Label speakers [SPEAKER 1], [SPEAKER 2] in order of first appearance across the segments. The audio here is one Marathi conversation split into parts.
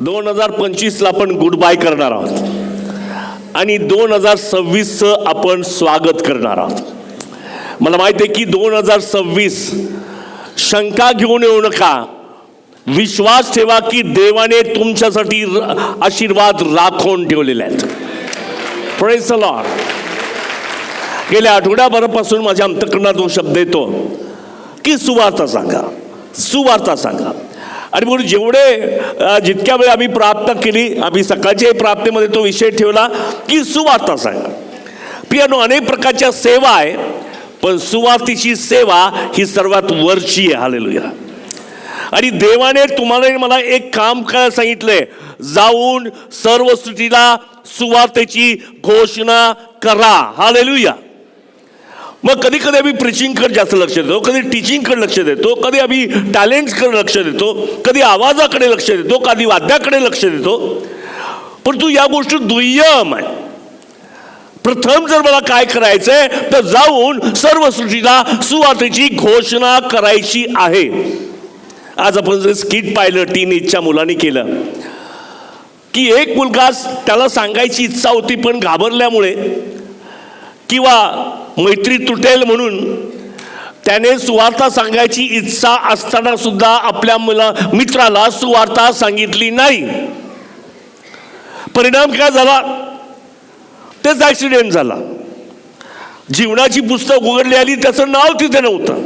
[SPEAKER 1] 2025ला आपण गुड बाय करणार आहोत आणि 2026चं आपण स्वागत करणार आहोत. मला माहिती आहे की 2026 शंका घेऊन येऊ नका, विश्वास ठेवा की देवाने तुमच्यासाठी आशीर्वाद राखून ठेवलेले आहेत. Praise the Lord. गेल्या आठवड्याभरापासून माझ्या अंतःकरणात तो शब्द येतो की सुवार्ता सांगा, सुवार्ता सांगा. आणि म्हणून जितक्या वेळ आम्ही प्रार्थना केली, आम्ही सकाळच्या प्रार्थनेमध्ये तो विषय ठेवला की सुवार्ता सांगा. प्रियानो, अनेक प्रकारच्या सेवा आहे, पण सुवार्तेची सेवा ही सर्वात वरची आहे. हालेलुया. आणि देवाने तुम्हाला मला एक काम करायला सांगितलंय, जाऊन सर्व सृष्टीला सुवार्तेची घोषणा करा. हालेलुया. मग कधी कधी आम्ही प्रिचिंगकडे जास्त लक्ष देतो, कधी टीचिंगकडे लक्ष देतो, कधी आम्ही टॅलेंट्सकडे लक्ष देतो, कधी आवाजाकडे लक्ष देतो, कधी वाद्याकडे लक्ष देतो. परंतु या गोष्टी दुय्यम आहे. प्रथम जर मला काय करायचंय तर जाऊन सर्व सृष्टीला सुवार्तेची घोषणा करायची आहे. आज आपण जर स्किट पाहिलं टीनेजच्या मुलांनी केलं की एक मुलगा, त्याला सांगायची इच्छा होती पण घाबरल्यामुळे किंवा मैत्री तुटेल म्हणून त्याने सुवार्ता सांगायची इच्छा असताना सुद्धा आपल्या मित्राला सुवार्ता सांगितली नाही. परिणाम काय झाला? तेच ॲक्सिडेंट झाला. जीवनाची पुस्तक उघडली आली, त्याचं नाव तिथे नव्हतं.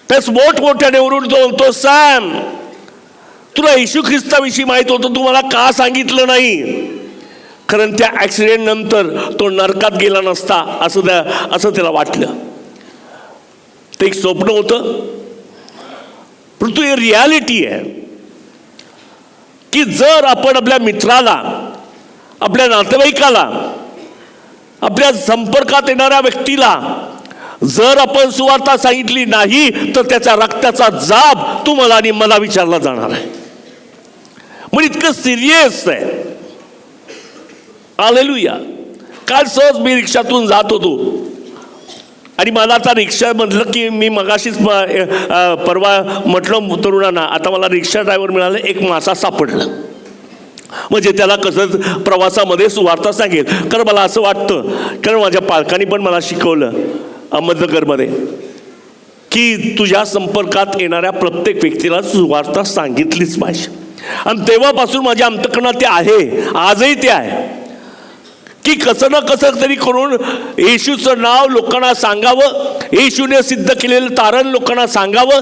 [SPEAKER 1] त्याच मोठमोठ्याने ओरडतो, म्हणतो, सॅम, तुला येशू ख्रिस्ताविषयी माहित होतं, तू मला का सांगितलं नाही? कारण त्या ॲक्सिडेंट नंतर तो नरकात गेला नसता असं त्याला वाटलं. ते एक स्वप्न होतं, परंतु हे रियालिटी आहे की जर आपण आपल्या मित्राला, आपल्या नातेवाईकाला, आपल्या संपर्कात येणाऱ्या व्यक्तीला जर आपण सुवार्ता सांगितली नाही तर त्याच्या रक्ताचा जाब तुम्हाला आणि मला विचारला जाणार आहे. म्हणजे इतकं सिरियस आहे. हालेलुया. काल सहज मी रिक्षातून जात होतो आणि मला आता रिक्षा म्हटलं की मी मगाशीच परवा म्हटलं तरुणांना, आता मला रिक्षा ड्रायव्हर मिळाला, एक मासा सापडला, म्हणजे त्याला कसं प्रवासामध्ये सुवार्ता सांगेल. कारण मला असं वाटतं, कारण माझ्या पालकांनी पण मला शिकवलं अहमदनगरमध्ये की तुझ्या संपर्कात येणाऱ्या प्रत्येक व्यक्तीला सुवार्ता सांगितलीच पाहिजे. आणि तेव्हापासून माझ्या अंतःकरणात ते आहे, आजही ते आहे की कसं ना कसं तरी करून येशूचं नाव लोकांना सांगावं, येशूने सिद्ध केलेलं तारण लोकांना सांगावं.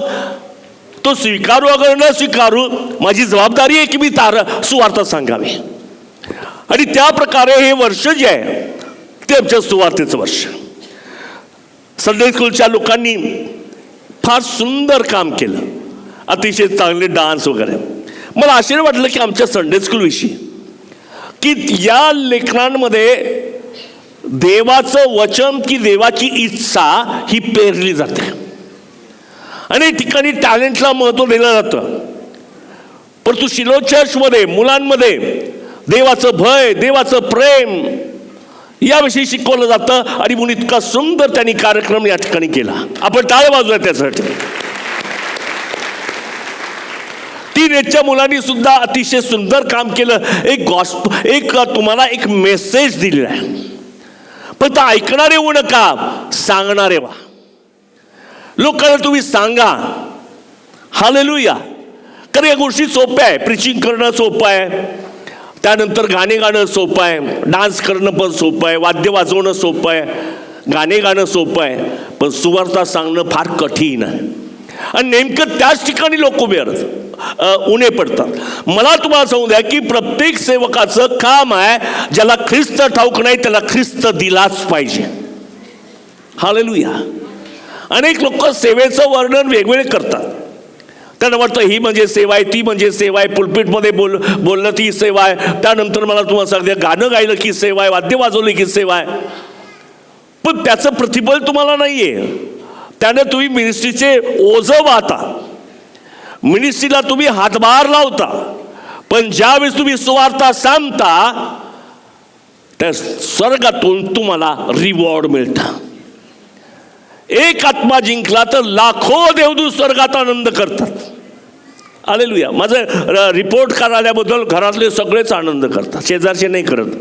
[SPEAKER 1] तो स्वीकारू अगर न स्वीकारू, माझी जबाबदारी आहे की मी सुवार्ता सांगावी. आणि त्या प्रकारे हे वर्ष जे आहे ते आमच्या सुवार्तेचं वर्ष. संडे स्कूलच्या लोकांनी फार सुंदर काम केलं, अतिशय चांगले डान्स वगैरे. मला आश्चर्य वाटलं की आमच्या संडे स्कूलविषयी की या लेखनांमध्ये देवाचं वचन की देवाची इच्छा ही पेरली जाते. अनेक ठिकाणी टॅलेंटला महत्त्व दिलं जातं, परंतु शिलो चर्चमध्ये मुलांमध्ये देवाचं भय, देवाचं प्रेम याविषयी शिकवलं जातं. आणि म्हणून इतका सुंदर त्यांनी कार्यक्रम या ठिकाणी केला. आपण टाळ्या वाजवूया त्यासाठी. टीनेजच्या मुलांनी सुद्धा अतिशय सुंदर काम केलं. एक तुम्हाला एक मेसेज दिलेला आहे, पण ते ऐकणारे होऊ नका, सांगणारे व्हा. लोकांना तुम्ही सांगा. हालेलुया. कारण या गोष्टी सोप्या आहे. प्रिचिंग करणं सोपं आहे, त्यानंतर गाणे गाणं सोपं आहे, डान्स करणं पण सोपं आहे, वाद्य वाजवणं सोपं आहे, गाणे गाणं सोपं आहे, पण सुवार्ता सांगणं फार कठीण आहे. आणि नेमकं त्याच ठिकाणी लोक उणे पडतात. मला तुम्हाला सांगू द्या की प्रत्येक सेवकाचं काम आहे, ज्याला ख्रिस्त ठाऊक नाही त्याला ख्रिस्त दिलाच पाहिजे. हालेलुया. अनेक लोक सेवेचं वर्णन वेगवेगळे करतात. त्यांना वाटतं ही म्हणजे सेवा आहे, ती म्हणजे सेवा आहे, पुलपिटमध्ये बोललं ती सेवा आहे, त्यानंतर मला तुम्हाला सांगते गाणं गायलं की सेवा आहे, वाद्य वाजवलं की सेवा आहे. पण त्याचं प्रतिफल तुम्हाला नाही आहे. त्याने तुम्ही मिनिस्ट्रीचे ओझं वाहता, मिनिस्ट्रीला तुम्ही हातभार लावता, पण ज्यावेळेस तुम्ही सुवार्ता सांगता त्या स्वर्गातून तुम्हाला रिवॉर्ड मिळतं. एक आत्मा जिंकला तर लाखो देवदूत स्वर्गात आनंद करतात. हालेलुया. माझं रिपोर्ट कार्यालयाबद्दल घरातले सगळेच आनंद करतात, शेजारचे नाही करत.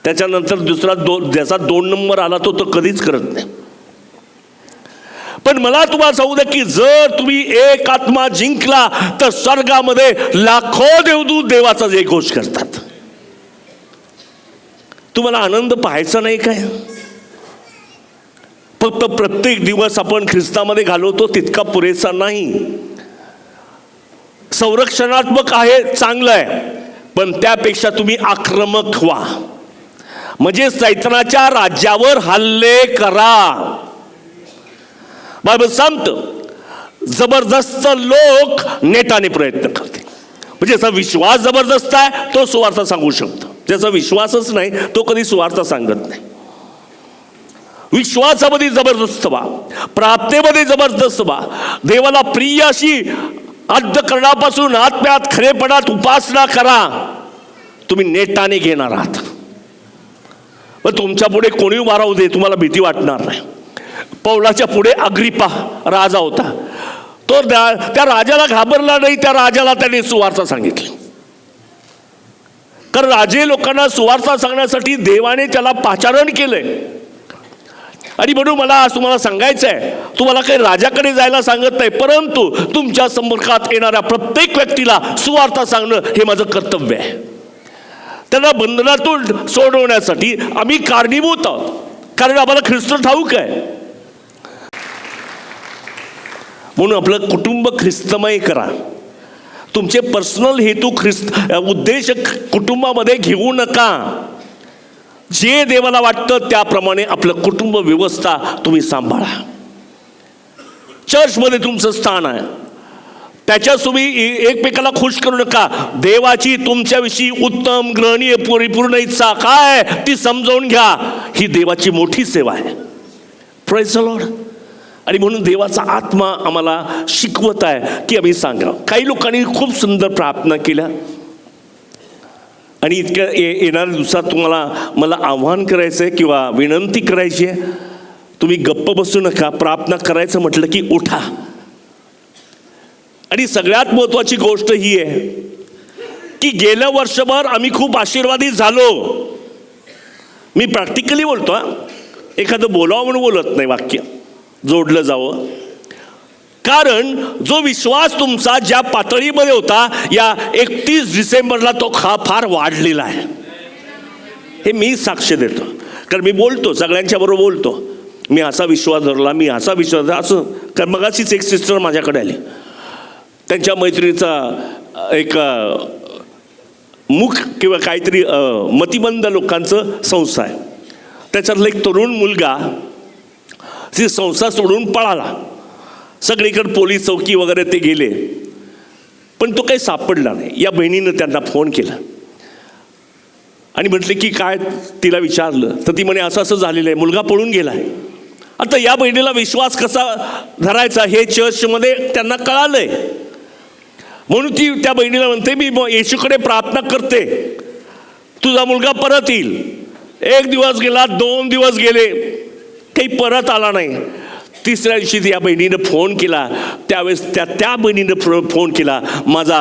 [SPEAKER 1] त्याच्यानंतर दुसरा ज्याचा 2 नंबर आला तो कधीच करत नाही. पण मला तुम्हाला सांगू द्या की जर तुम्ही एक आत्मा जिंकला तर स्वर्गामध्ये लाखो देवदूत देवाचा जयघोष करतात. तुम्हाला आनंद पाहायचा नाही काय? फक्त प्रत्येक दिवस आपण ख्रिस्तामध्ये घालवतो तितका पुरेसा नाही. संरक्षणात्मक आहे, चांगलं आहे, पण त्यापेक्षा तुम्ही आक्रमक व्हा. म्हणजे सैतानाच्या राज्यावर हल्ले करा. बायबल सांगतं जबरदस्त लोक नेटाने प्रयत्न करते. म्हणजे ज्याचा विश्वास जबरदस्त आहे तो सुवार्ता सांगू शकतो, ज्याचा विश्वासच नाही तो कधी सुवार्ता सांगत नाही. विश्वासामध्ये जबरदस्त व्हा, प्राप्तीमध्ये जबरदस्त व्हा, देवाला प्रिय अशी अंतःकरणापासून आत्म्यात खरेपणात उपासना करा. तुम्ही नेटाने घेणार आहात. पण तुमच्या पुढे कोणी उभा राहू दे तुम्हाला भीती वाटणार नाही. पौलाच्या पुढे अग्रिपा राजा होता, तो त्या राजाला घाबरला नाही. त्या राजाला त्याने सुवार्ता सांगितली. कारण राजे लोकांना सुवार्ता सांगण्यासाठी देवाने त्याला पाचारण केलंय. आणि म्हणून मला आज तुम्हाला सांगायचं आहे, तुम्हाला काही राजाकडे जायला सांगत नाही, परंतु तुमच्या संपर्कात येणाऱ्या प्रत्येक व्यक्तीला सुवार्ता सांगणं हे माझं कर्तव्य आहे. त्यांना बंधनातून सोडवण्यासाठी आम्ही कारणीभूत आहोत, कारण आम्हाला ख्रिस्त ठाऊक आहे. म्हणून आपलं कुटुंब ख्रिस्तमय करा. तुमचे पर्सनल हेतू उद्देश कुटुंबामध्ये घेऊ नका. जे देवाला वाटतं त्याप्रमाणे आपलं कुटुंब व्यवस्था तुम्ही सांभाळा. चर्चमध्ये तुमचं स्थान आहे, त्याच्यात तुम्ही एकमेकाला खुश करू नका. देवाची तुमच्याविषयी उत्तम ग्रहणीय परिपूर्ण इच्छा काय ती समजावून घ्या. ही देवाची मोठी सेवा आहे. Praise the Lord. आणि म्हणून देवाचा आत्मा आम्हाला शिकवत आहे की आम्ही सांगावं. काही लोकांनी खूप सुंदर प्रार्थना केल्या आणि इतक्या येणाऱ्या दिवसात मला आव्हान करायचं आहे किंवा विनंती करायची आहे, तुम्ही गप्प बसू नका. प्रार्थना करायचं म्हटलं की उठा. आणि सगळ्यात महत्त्वाची गोष्ट ही आहे की गेल्या वर्षभर आम्ही खूप आशीर्वादित झालो. मी प्रॅक्टिकली बोलतो, एखादं बोलावं म्हणून बोलत नाही, वाक्य जोडलं जावं. कारण जो विश्वास तुमचा ज्या पातळीमध्ये होता या 31 डिसेंबरला तो फार वाढलेला आहे. हे मी साक्ष देतो, कारण मी बोलतो, सगळ्यांच्या बरोबर बोलतो. मी असा विश्वास धरला, मी असा विश्वास धरला असं. कारण मगाशीच एक सिस्टर माझ्याकडे आली, त्यांच्या मैत्रिणीचा एक मुख किंवा काहीतरी मतिमंद लोकांचं संस्था आहे. त्याच्यातला एक तरुण मुलगा ती संस्था सोडून पळाला. सगळीकडे पोलीस चौकी वगैरे ते गेले, पण तो काही सापडला नाही. या बहिणीनं त्यांना फोन केला आणि म्हटले की काय, तिला विचारलं तर ती म्हणे असं असं झालेलं आहे, मुलगा पळून गेला आहे. आता या बहिणीला विश्वास कसा धरायचा हे चर्चमध्ये त्यांना कळालंय. म्हणून ती त्या बहिणीला म्हणते मी येशूकडे प्रार्थना करते, तुझा मुलगा परत येईल. 1 दिवस गेला, 2 दिवस गेले, काही परत आला नाही. 3ऱ्या दिवशी या बहिणीनं फोन केला. त्यावेळेस त्या बहिणीनं फोन केला, माझा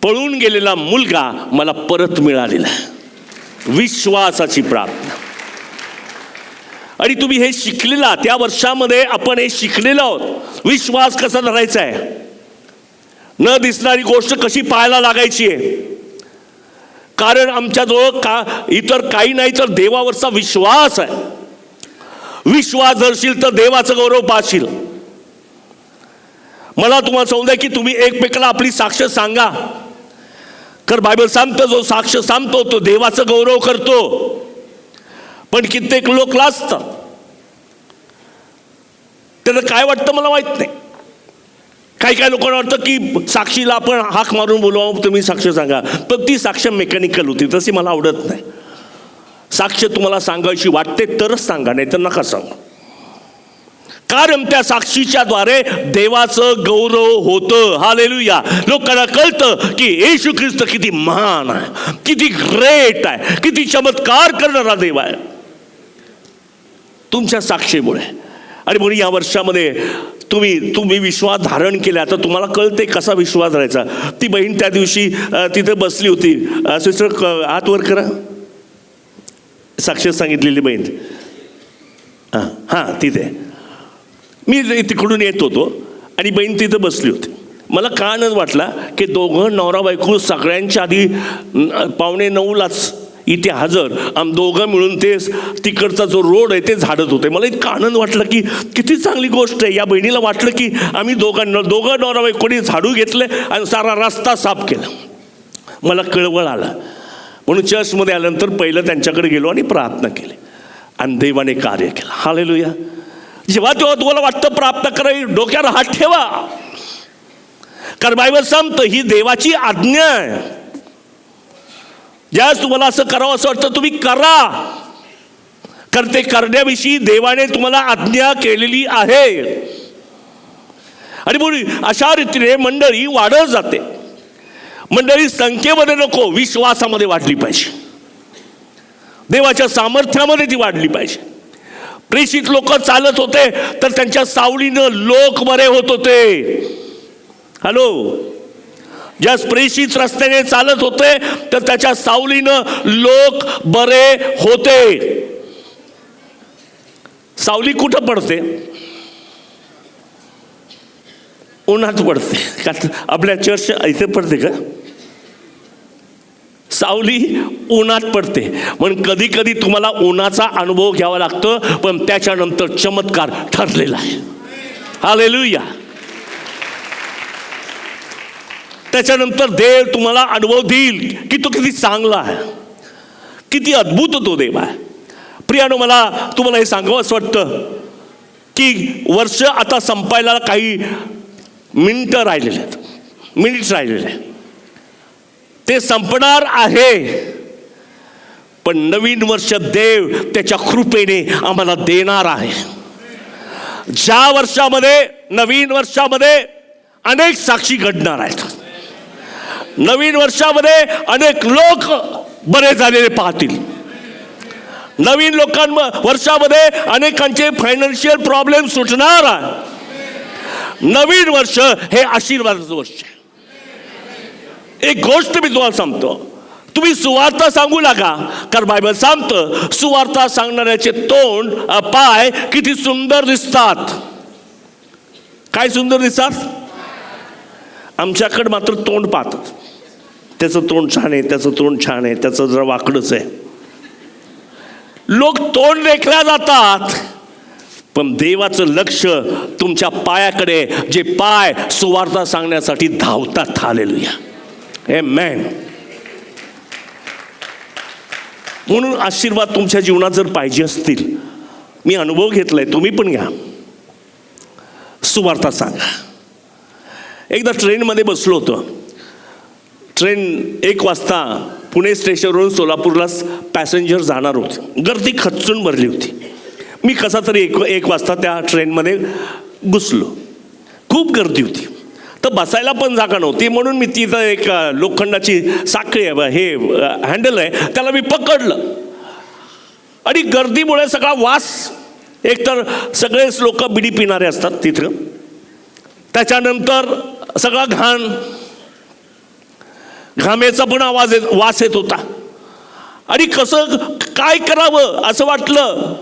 [SPEAKER 1] पळून गेलेला मुलगा मला परत मिळालेला. विश्वासाची प्रार्थना. आणि तुम्ही हे शिकलेला, त्या वर्षामध्ये आपण हे शिकलेलो आहोत. विश्वास कसा धरायचा आहे, न दिसणारी गोष्ट कशी पाहायला लागायची आहे. कारण आमच्याजवळ इतर काही नाही तर देवावरचा विश्वास आहे. विश्वास धरशील तर देवाचं गौरव पाहशील. मला तुम्हाला सांगू की तुम्ही एकमेकाला आपली साक्ष सांगा. कारण बायबल सांगतं जो साक्ष सांगतो तो देवाचं गौरव करतो. पण कित्येक लोक लाजतात. त्यांना काय वाटतं मला माहित नाही. काही लोकांना वाटतं की साक्षीला आपण हाक मारून बोलवा, तुम्ही साक्ष सांगा. पण ती साक्ष मेकॅनिकल होती, तशी मला आवडत नाही. साक्ष तुम्हाला सांगायची वाटते तरच सांगा, नाही तर नका सांगा. कारण त्या साक्षीच्या द्वारे देवाचं गौरव होतं. हालेलुया. लोकांना कळतं की येशू ख्रिस्त किती महान आहे, किती ग्रेट आहे, किती चमत्कार करणारा देव आहे तुमच्या साक्षीमुळे. आणि म्हणून या वर्षामध्ये तुम्ही विश्वास धारण केला, तर तुम्हाला कळते कसा विश्वास धरायचा. ती बहीण त्या दिवशी तिथे बसली होती. सिस्टर हात वर करा. साक्ष सांगितलेली बहीण, हां तिथे मी तिकडून येत होतो आणि बहीण तिथे बसली होती. मला का आनंद वाटला की दोघं नवरा बायको सगळ्यांच्या आधी 8:45 इथे हजर, दोघं मिळून ते तिकडचा जो रोड आहे ते झाडत होते. मला इतका आनंद वाटला की किती चांगली गोष्ट आहे. या बहिणीला वाटलं की आम्ही दोघं नवरा बायकोनी झाडू घेतले आणि सारा रस्ता साफ केला. मला कळवळ आला म्हणून चर्चमध्ये आल्यानंतर पहिलं त्यांच्याकडे गेलो आणि प्रार्थना केली आणि देवाने कार्य केलं. हालेलुया. जेव्हा तुम्हाला वाटतं प्रार्थना करावी, डोक्यावर हात ठेवा, कारण बायबल सांगतं ही देवाची आज्ञा आहे. ज्यावेळेस तुम्हाला असं करावं असं वाटतं तुम्ही करा, कारण ते करण्याविषयी देवाने तुम्हाला आज्ञा केलेली आहे. आणि म्हणून अशा रीतीने मंडळी वाढत जाते. मंडळी संख्येमध्ये नको, विश्वासामध्ये वाढली पाहिजे, देवाच्या सामर्थ्यामध्ये ती वाढली पाहिजे. प्रेषित लोक चालत होते तर त्यांच्या सावलीनं लोक बरे होत होते. हॅलो. ज्या प्रेषित रस्त्याने चालत होते तर त्याच्या सावलीनं लोक बरे होते. सावली कुठं पडते? उन्हात पडते का? आपल्या चर्च इथे पडते का? सावली उन्हात पडते. म्हणून कधी कधी तुम्हाला उन्हाचा अनुभव घ्यावा लागतो, पण त्याच्यानंतर चमत्कार ठरलेला आहे. हालेलुया. त्याच्यानंतर देव तुम्हाला अनुभव देईल की तो किती चांगला आहे, किती अद्भुत तो देव आहे. प्रियानो, मला तुम्हाला हे सांगावं असं वाटतं की वर्ष आता संपायला काही मिनिटं राहिलेले आहेत, मिनिट्स राहिलेले आहेत. ते संपणार आहे, पण नवीन वर्ष देव त्याच्या कृपेने आम्हाला देणार आहे. ज्या वर्षामध्ये, नवीन वर्षामध्ये अनेक साक्षी घडणार आहेत. नवीन वर्षामध्ये अनेक लोक बरे झालेले पाहतील. नवीन वर्षामध्ये अनेकांचे फायनान्शियल प्रॉब्लेम सुटणार आहे. नवीन वर्ष हे आशीर्वादाचं वर्ष आहे. एक गोष्ट मी तुम्हाला सांगतो, तुम्ही सुवार्ता सांगू नका, कारण बायबल सांगतं सुवार्ता सांगणाऱ्याचे तोंड, पाय किती सुंदर दिसतात. काय सुंदर दिसतात? आमच्याकडे मात्र तोंड पाहतात. त्याचं तोंड छान आहे, त्याचं तोंड छान आहे, त्याचं जरा वाकडंच आहे. लोक तोंड देखल्या जातात, पण देवाचं लक्ष तुमच्या पायाकडे, जे पाय सुवार्ता सांगण्यासाठी धावतात. हालेलुया. आमेन. म्हणून आशीर्वाद तुमच्या जीवनात जर पाहिजे असतील, मी अनुभव घेतलाय, तुम्ही पण घ्या. सुवार्ता सांगा. एकदा ट्रेनमध्ये बसलो होतो. ट्रेन 1 वाजता पुणे स्टेशनवरून सोलापूरला पॅसेंजर जाणार होते. गर्दी खच्चून भरली होती. मी कसा तरी एक वाजता त्या ट्रेनमध्ये घुसलो. खूप गर्दी होती, तर बसायला पण जागा नव्हती. म्हणून मी तिथं एक लोखंडाची साखळी आहे, हे हँडल आहे, त्याला मी पकडलं. आणि गर्दीमुळे सगळा वास, एकतर सगळेच लोक बिडी पिणारे असतात तिथं, त्याच्यानंतर सगळा घामेचा पण वास येत होता. आणि कसं काय करावं असं वाटलं.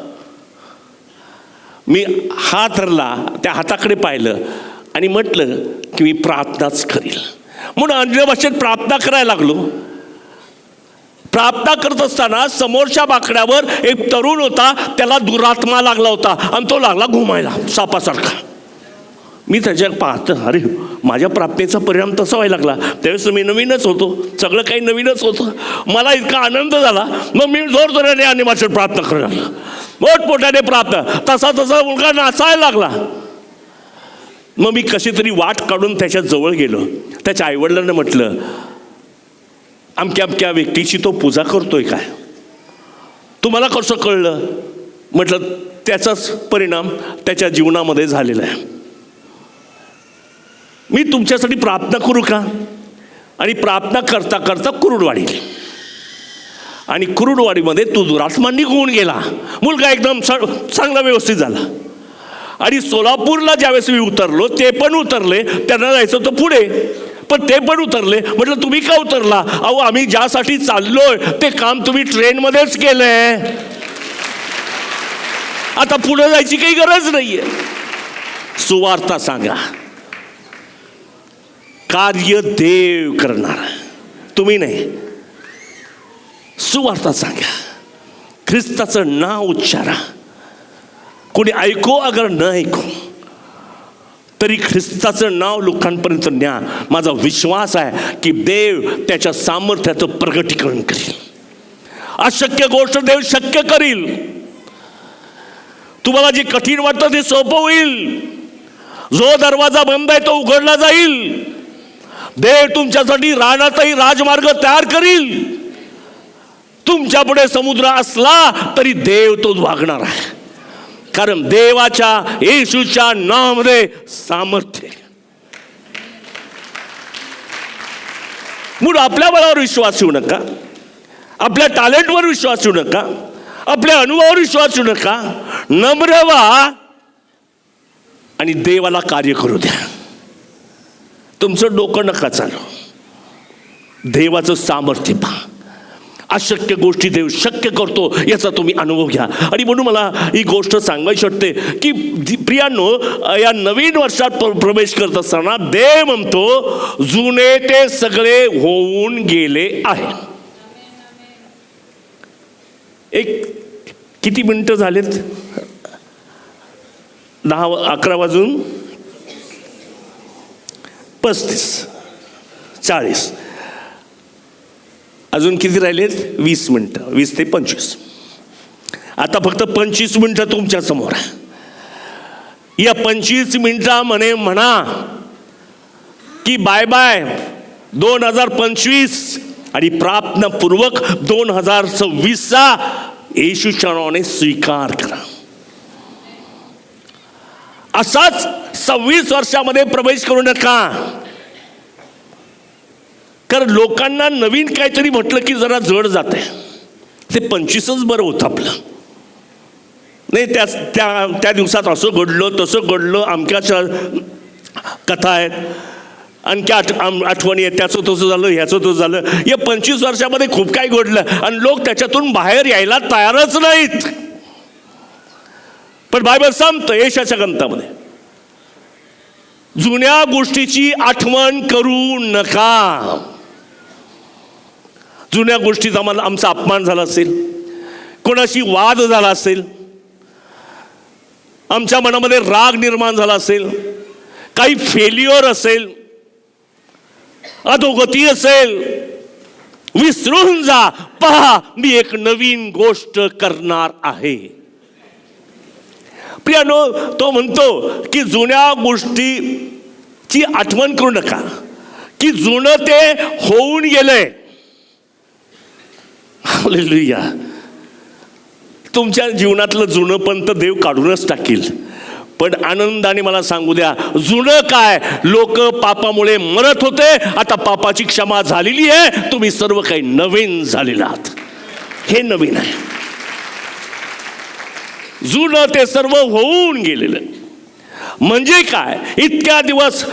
[SPEAKER 1] मी हात धरला, त्या हाताकडे पाहिलं आणि म्हटलं की मी प्रार्थनाच करील. म्हणून अन्य भाषेत प्रार्थना करायला लागलो. प्रार्थना करत असताना समोरच्या बाकड्यावर एक तरुण होता, त्याला दुरात्मा लागला होता आणि तो लागला घुमायला सापासारखा. मी त्याच्या पाहतं, अरे माझ्या प्रार्थनेचा परिणाम तसा व्हायला लागला. त्यावेळेस मी नवीनच होतो, सगळं काही नवीनच होतं. मला इतका आनंद झाला. मग मी जोरजोराने अन्य भाषेत प्रार्थना करायला लागला, मोठमोठ्याने प्रार्थना. तसा मुलगा नाचायला लागला. मग मी कशी तरी वाट काढून त्याच्या जवळ गेलो. त्याच्या आईवडिलांना म्हटलं, अमक्या अमक्या व्यक्तीची तो पूजा करतोय काय, तुम्हाला कसं कळलं? म्हटलं त्याचाच परिणाम त्याच्या जीवनामध्ये झालेला आहे. मी तुमच्यासाठी प्रार्थना करू का? आणि प्रार्थना करता करता कुरुडवाडी, आणि कुरुडवाडीमध्ये तो दुरात्मा निघून गेला. मुलगा एकदम चांगला व्यवस्थित झाला. आणि सोलापूरला ज्यावेळेस मी उतरलो, ते पण उतरले, त्यांना जायचं होतं पुढे, पण ते पण उतरले. म्हटलं तुम्ही का उतरला? अहो आम्ही ज्यासाठी चाललोय ते काम तुम्ही ट्रेनमध्येच केलंय, आता पुढे जायची काही गरज नाहीये. सुवार्ता सांगा, कार्य देव करणार, तुम्ही नाही. सुवार्ता सांगा, ख्रिस्ताचं नाव उच्चारा. कोणी ऐको अगर न ऐको तरी ख्रिस्ताचं नाव लोकांपर्यंत न्या. माझा विश्वास आहे की देव त्याच्या सामर्थ्याचं प्रगटीकरण करेल. अशक्य गोष्ट देव शक्य करील. तुम्हाला जे कठीण वाटतं ते सोपं होईल. जो दरवाजा बंद आहे तो उघडला जाईल. देव तुमच्यासाठी रानातही राजमार्ग तयार करील. तुमच्या पुढे समुद्र असला तरी देव तो वागणार आहे, कारण देवाच्या येशूच्या नावामध्ये सामर्थ्य. म्हणून आपल्या बळावर विश्वास ठेवू नका, आपल्या टॅलेंटवर विश्वास ठेवू नका, आपल्या अनुभवावर विश्वास ठेवू नका. नम्र व्हा आणि देवाला कार्य करू द्या. तुमचं डोकं नका चालू, देवाचं सामर्थ्य पहा. अशक्य गोष्टी देव शक्य करतो याचा तुम्ही अनुभव घ्या. आणि म्हणून मला ही गोष्ट सांगायची वाटते की प्रियांनो, या नवीन वर्षात प्रवेश करत असताना देव म्हणतो जुने ते सगळे होऊन गेले आहे. एक किती मिनिटं झालेत? 11 वाजून 35 40. अजून किती राहिलेत? 20 मिनिटं, 20 ते 25. आता फक्त 25 मिनिटं तुमच्या समोर आहे. या 25 मिनिटामध्ये म्हणा की बाय बाय 2025 आणि प्रार्थनापूर्वक 2026चा येशूच्या नावाने स्वीकार करा. असाच 26 वर्षामध्ये प्रवेश करू नका, कारण लोकांना नवीन काहीतरी म्हटलं की जरा जड जाते. ते 25च बरं होतं आपलं. नाही त्या दिवसात असं घडलं तसं घडलं, अमक्याच्या कथा आहेत, आणखी आठवणी आहेत, त्याचं तसं झालं ह्याचं तसं झालं. या 25 वर्षामध्ये खूप काही घडलं आणि लोक त्याच्यातून बाहेर यायला तयारच नाहीत. पण बायबल सांगतं यशाच्या ग्रंथामध्ये, जुन्या गोष्टीची आठवण करू नका. जुन्या गोष्टीत आमचा अपमान झाला असेल, कोणाशी वाद झाला असेल, आमच्या मनामध्ये राग निर्माण झाला असेल, काही फेल्युअर असेल, अधोगती असेल, विसरून जा. पहा, मी एक नवीन गोष्ट करणार आहे. प्रियानो, तो म्हणतो की जुन्या गोष्टीची आठवण करू नका, की जुनं ते होऊन गेलंय. हालेलुया. तुमच्या जीवनातलं जुनं पण तर देव काढूनच टाकील. पण आनंदाने मला सांगू द्या, जुनं काय, लोक पापामुळे मरत होते, आता पापाची क्षमा झालेली आहे. तुम्ही सर्व काही नवीन झालेला आहात. हे नवीन आहे. जुनं ते सर्व होऊन गेलेलं. म्हणजे काय, इतक्या दिवस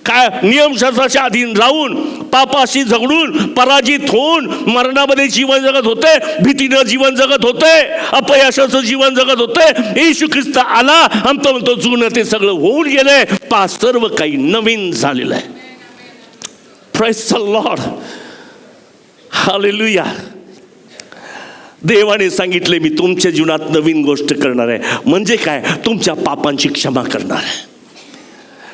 [SPEAKER 1] काय नियमशास्त्राच्या अधीन राहून, पापाशी झगडून, पराजित होऊन मरणामध्ये जीवन जगत होते, भीतीनं जीवन जगत होते, अपयशाचं जीवन जगत होते. येशू ख्रिस्त आला, आमचं म्हणतो जुनं ते सगळं होऊन गेलंय, पहा सर्व काही नवीन झालेलं आहे. Praise the Lord. हालेलुया. देवाने सांगितले मी तुमच्या जीवनात नवीन गोष्ट करणार आहे. म्हणजे काय, तुमच्या पापांची क्षमा करणार आहे.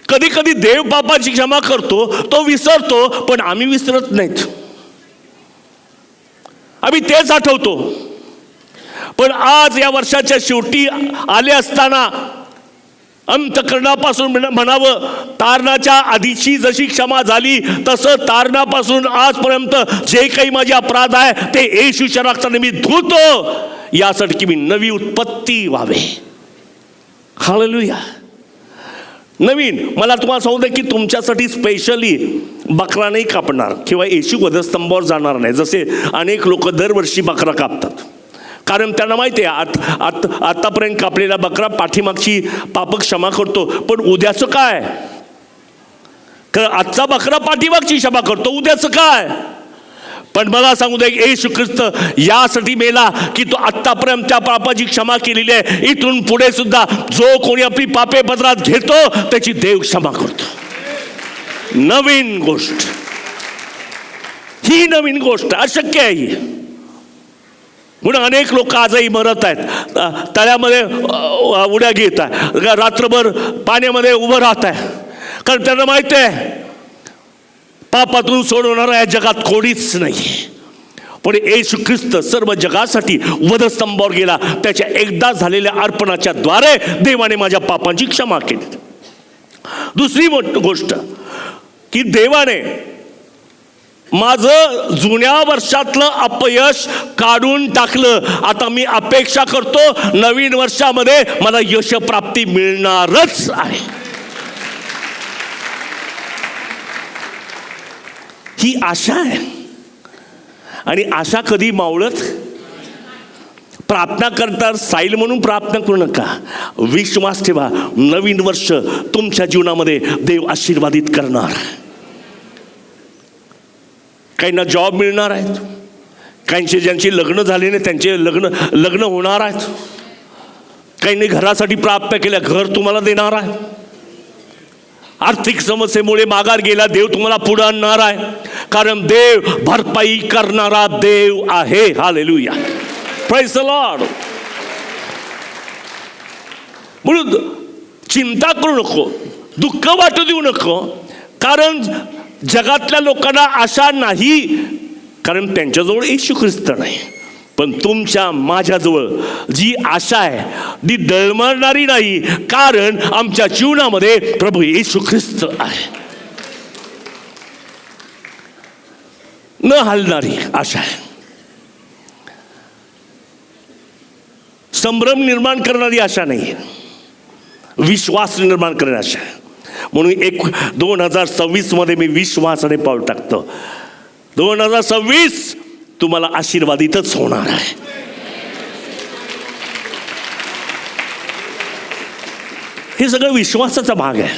[SPEAKER 1] कधी कधी देव पापाची क्षमा करतो, तो विसरतो, पण आम्ही विसरत नाहीत. आम्ही तेच आठवतो. पण आज या वर्षाच्या शेवटी आले असताना अंतःकरणापासून म्हणावं, तारणाच्या आधीची जशी क्षमा झाली तसं तारणापासून आजपर्यंत जे काही माझे अपराध आहे ते येशूच्या रक्ताने मी धुतो, यासाठी की मी नवी उत्पत्ती व्हावे. हालेलुया. नवीन. मला तुम्हाला सांगतो की तुमच्यासाठी स्पेशली बकरा नाही कापणार किंवा येशू वधस्तंभावर जाणार नाही, जसे अनेक लोक दरवर्षी बकरा कापतात. कारण त्यांना माहिती आहे आतापर्यंत कापलेला बकरा पाठीमागची पाप क्षमा करतो, पण उद्याचं काय? कारण आजचा बकरा पाठीमागची क्षमा करतो, उद्याचं काय? पण मला सांगू दे, येशू ख्रिस्त यासाठी मेला की तो आत्तापर्यंत त्या पापाची क्षमा केलेली आहे. इथून पुढे सुद्धा जो कोणी आपली पापे पदरात घेतो त्याची देव क्षमा करतो. नवीन गोष्ट, ही नवीन गोष्ट अशक्य आहे ही. म्हणून अनेक लोक आजही मरत आहेत, तळ्यामध्ये उड्या घेत आहे, रात्रभर पाण्यामध्ये उभं राहत आहे, कारण त्यांना माहिती आहे पापातून सोडवणारा या जगात कोणीच नाही. पण येशू ख्रिस्त सर्व जगासाठी वधस्तंभावर गेला. त्याच्या एकदा झालेल्या अर्पणाच्या द्वारे देवाने माझ्या पापांची क्षमा केली. दुसरी गोष्ट की देवाने माझं जुन्या वर्षातलं अपयश काढून टाकलं. आता मी अपेक्षा करतो नवीन वर्षामध्ये मला यशप्राप्ती मिळणारच आहे. ही आशा आहे. आणि आशा कधी मावळत? प्रार्थना करता साईल म्हणून प्रार्थना करू नका, विश्वास ठेवा. नवीन वर्ष तुमच्या जीवनामध्ये देव आशीर्वादित करणार. काहींना जॉब मिळणार आहेत, काहींचे ज्यांची लग्न झाले नाही त्यांचे लग्न होणार आहेत, काहींनी घरासाठी प्रार्थना केल्या, घर तुम्हाला देणार आहे. आर्थिक समस्येमुळे माघार गेला, देव तुम्हाला पुढे आणणार आहे, कारण देव भरपाई करणारा देव आहे. Hallelujah, praise the Lord. म्हणून चिंता करू नको, दुःख वाटू देऊ नको, कारण जगातल्या लोकांना आशा नाही, कारण त्यांच्याजवळ येशू ख्रिस्त नाही. पण तुमच्या माझ्याजवळ जी आशा आहे ती डळमळणारी नाही, कारण आमच्या जीवनामध्ये प्रभू येशू ख्रिस्त आहे. न हलणारी आशा आहे, संभ्रम निर्माण करणारी आशा नाही, विश्वास निर्माण करणारी आशा आहे. म्हणून 2026 मध्ये मी विश्वासाने पाऊल टाकतो. 2026 तुम्हाला आशीर्वादितच होणार आहे. हे सगळं विश्वासाचा भाग आहे.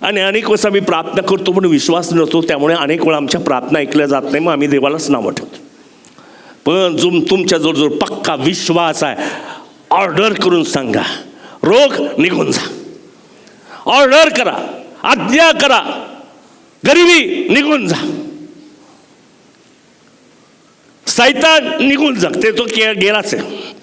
[SPEAKER 1] आणि अनेक वेळेस आम्ही प्रार्थना करतो पण विश्वास नसतो, त्यामुळे अनेक वेळा आमच्या प्रार्थना ऐकल्या जात नाही, मग आम्ही देवालाच नावं ठेवतो. पण तुमच्या जवळ पक्का विश्वास आहे, ऑर्डर करून सांगा, रोग निघून जा. ऑर्डर करा, आज्ञा करा, गरिबी निघून जा, सैतान निघून जा, ते तो गेलाच आहे.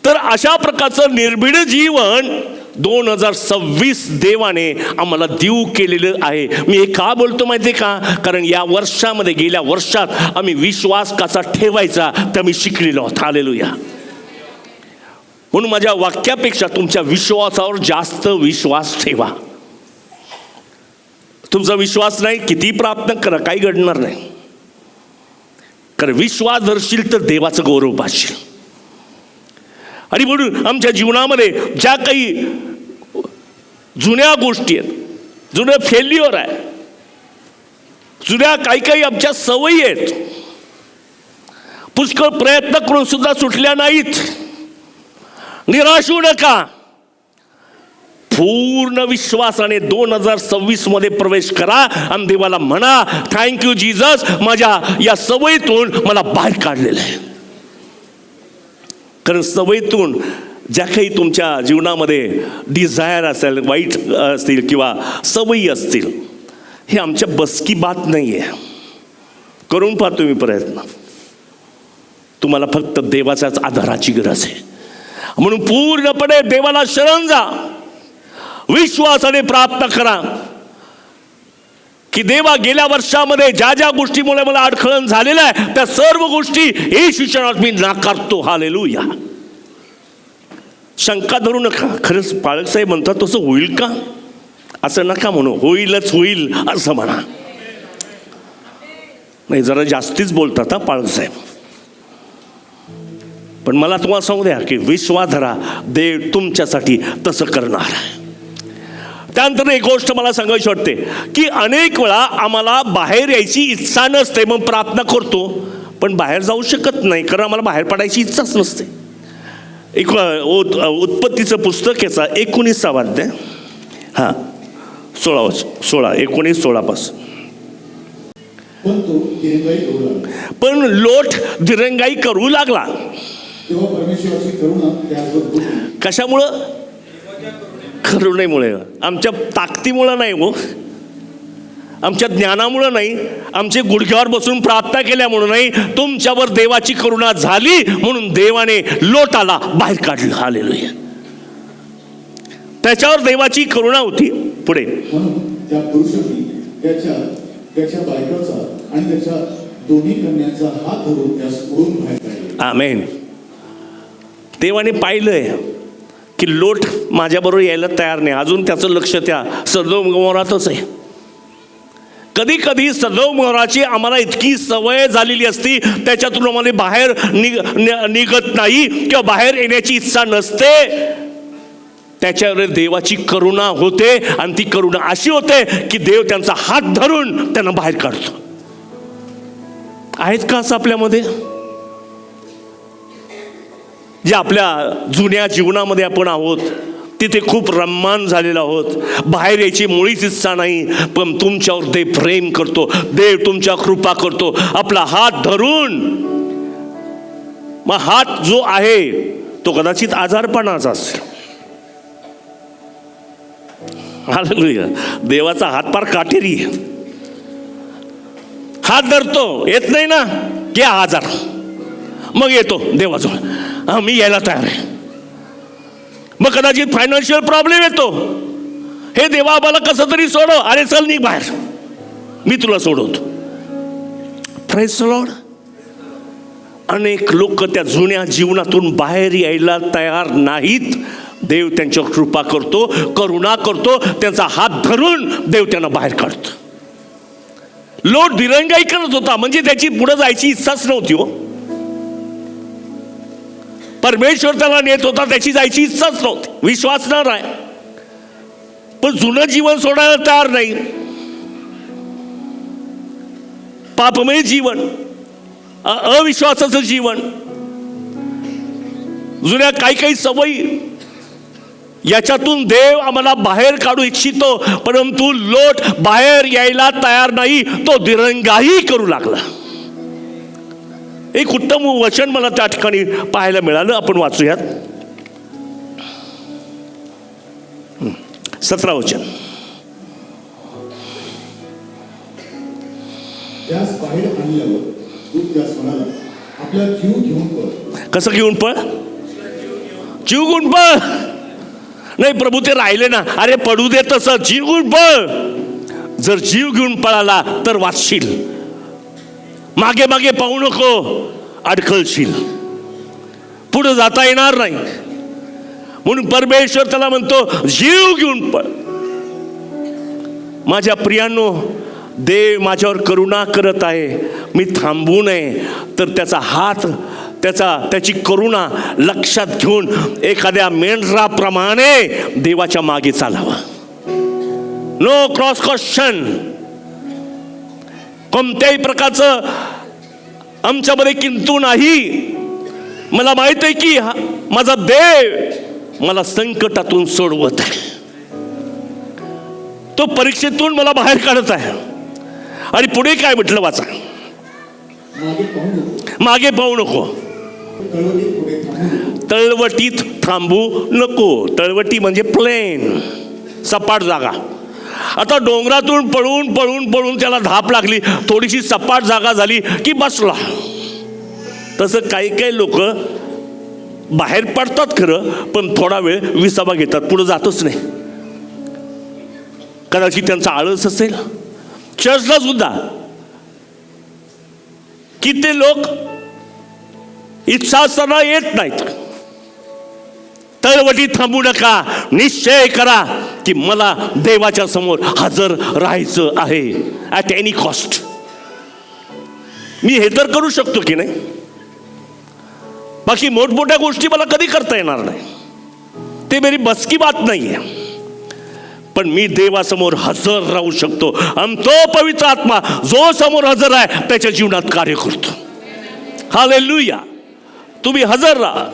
[SPEAKER 1] तर अशा प्रकारचं निर्भीड जीवन 2026 देवाने आम्हाला देऊ केलेलं आहे. मी हे का बोलतो माहिती आहे का? कारण या वर्षामध्ये, गेल्या वर्षात आम्ही विश्वास कसा ठेवायचा ते आम्ही शिकलेलो आहोत. हालेलुया. म्हणून माझ्या वाक्यापेक्षा तुमच्या विश्वासावर जास्त विश्वास ठेवा. तुमचा विश्वास नाही, किती प्रार्थना करा, काही घडणार नाही. कारण विश्वास धरशील तर देवाचं गौरव पाहशील. आणि म्हणून आमच्या जीवनामध्ये ज्या काही जुन्या गोष्टी आहेत, जुनं फेल्युअर आहे, जुन्या काही आमच्या सवयी आहेत, पुष्कळ प्रयत्न करून सुद्धा सुटल्या नाहीत, निराश होऊ नका. पूर्ण विश्वासाने 2026 मध्ये प्रवेश करा आणि देवाला म्हणा, थँक्यू जीसस, माझ्या या सवयीतून मला बाहेर काढलेलं आहे. कारण सवयीतून ज्या काही तुमच्या जीवनामध्ये डिझायर असेल, वाईट असतील किंवा सवयी असतील, हे आमच्या बसकी बात नाही आहे. करून पाहतो मी प्रयत्न. तुम्हाला फक्त देवाच्याच आधाराची गरज आहे. म्हणून पूर्णपणे देवाला शरण जा, विश्वासाने प्रार्थना करा की देवा, गेल्या वर्षामध्ये ज्या ज्या गोष्टीमुळे मला अडखळण झालेलं आहे त्या सर्व गोष्टी येशूच्या नावात मी नाकारतो. हालेलुया. शंका धरू नका. खरंच पाळक साहेब म्हणतात तसं होईल का? असं नका म्हणू, होईलच होईल असं म्हणा. नाही, जरा जास्तीच बोलतात हा पाळक साहेब. पण मला तुम्हाला सांगू द्या की विश्वास धरा, देव तुमच्यासाठी तसं करणार. त्यानंतर एक गोष्ट मला सांगायची वाटते की अनेक वेळा आम्हाला बाहेर यायची इच्छा नसते, मग प्रार्थना करतो पण बाहेर जाऊ शकत नाही, कारण आम्हाला बाहेर पडायची इच्छाच नसते. उत्पत्तीचं पुस्तक याचा 19 अध्याय, 19-16 पण लोट दिरंगाई करू लागला. कशामुळं? करुणेमुळे. आमच्या ताकदीमुळं नाही हो, आमच्या ज्ञानामुळं नाही, आमचे गुडघ्यावर बसून प्रार्थना केल्यामुळं नाही, तुमच्यावर देवाची करुणा झाली म्हणून देवाने लोटाला बाहेर काढलं. हालेलुया. त्याच्यावर देवाची करुणा होती. पुढे
[SPEAKER 2] त्या पुरुषांनी त्याच्या बायकोचा आणि त्याच्या दोन्ही कन्यांचा हात धरून त्यास ओढून बाहेर काढले.
[SPEAKER 1] आमेन. देवाने पाहिलंय की लोट माझ्याबरोबर यायला तयार नाही, अजून त्याचं लक्ष त्या सदोम गमोरातच आहे. कधी कधी सदोम गमोराची आम्हाला इतकी सवय झालेली असती, त्याच्यातून आम्हाला बाहेर निघत नाही किंवा बाहेर येण्याची इच्छा नसते. त्याच्यावर देवाची करुणा होते आणि ती करुणा अशी होते की देव त्यांचा हात धरून त्यांना बाहेर काढतो. आहेत का असं आपल्यामध्ये? जे आपल्या जुन्या जीवनामध्ये आपण आहोत तिथे खूप रम्मान झालेलो आहोत, बाहेर यायची मुळीच इच्छा नाही, पण तुमच्यावर देव प्रेम करतो, देव तुमच्या कृपा करतो आपला हात धरून. मग हात जो आहे तो कदाचित आजारपणाचा असेल. हालेलुया. देवाचा हात फार काटेरी. हात धरतो, येत नाही ना की आजार, मग येतो देवाजवळ, मी यायला तयार आहे. मग कदाचित फायनान्शियल प्रॉब्लेम येतो, हे देवा आम्हाला कसं तरी सोडव, अरे चल निघ बाहेर, मी तुला सोडवतो. Praise the Lord. अनेक लोक त्या जुन्या जीवनातून बाहेर यायला तयार नाहीत. देव त्यांच्यावर कृपा करतो, करुणा करतो, त्यांचा हात धरून देव त्यांना बाहेर काढतो. लोट दिरंगाई करत होता, म्हणजे त्याची पुढे जायची इच्छाच नव्हती हो. परमेश्वर त्याला नेत होता, त्याची जायची इच्छाच नव्हती, विश्वासणार आहे, पण जुनं जीवन सोडायला तयार नाही. पापमय जीवन, अविश्वासाचं जीवन, जुन्या काही सवयी, याच्यातून देव आम्हाला बाहेर काढू इच्छितो. परंतु लोट बाहेर यायला तयार नाही, तो दिरंगाई करू लागला. एक उत्तम वचन मला त्या ठिकाणी पाहायला मिळालं, आपण वाचूयात. 17 वचन.
[SPEAKER 2] त्यास बाहेर आणल्यावर दूत त्यास म्हणाला, आपला जीव घेऊन पळ.
[SPEAKER 1] कसं घेऊन पळ? जीव घेऊन पळ. नाही प्रभू ते राहिले ना, अरे पडू दे तसं, जीव घेऊन पळ. जर जीव घेऊन पळाला तर वाचशील, मागे मागे पाहू नको, अडखळशील, पुढे जाता येणार नाही. म्हणून परमेश्वर त्याला म्हणतो जीव घेऊन पळ. माझ्या प्रियांनो, देव माझ्यावर करुणा करत आहे, मी थांबू नये तर त्याचा हात, त्याची करुणा लक्षात घेऊन एखाद्या मेंढराप्रमाणे देवाच्या मागे चालावा. No cross question. कोणत्याही प्रकारचं आमच्यामध्ये किंतु नाही. मला माहित आहे की माझा देव मला संकटातून सोडवत आहे, तो परीक्षेतून मला बाहेर काढत आहे. आणि पुढे काय म्हटलं वाचा, मागे पाहू नको, तळवटीत थांबू नको. तळवटी म्हणजे प्लेन, सपाट जागा. आता डोंगरातून पळून पळून पळून त्याला धाप लागली, थोडीशी सपाट जागा झाली की बसला. तसं काही लोक बाहेर पडतात खरं, पण थोडा वेळ विसावा घेतात, पुढे जातच नाही. कदाचित त्यांचा आळस असेल. चर्चला सुद्धा किती लोक इच्छा असताना येत नाहीत. तळवटी थांबू नका, निश्चय करा की मला देवाच्या समोर हजर राहायचं आहे ॲट एनी कॉस्ट. मी हे तर करू शकतो की नाही, बाकी मोठमोठ्या गोष्टी मला कधी करता येणार नाही, ते मेरी बस की बात नाही आहे. पण मी देवासमोर हजर राहू शकतो आणि तो पवित्र आत्मा जो समोर हजर आहे त्याच्या जीवनात कार्य करतो. हालेलुया. तुम्ही हजर राहा.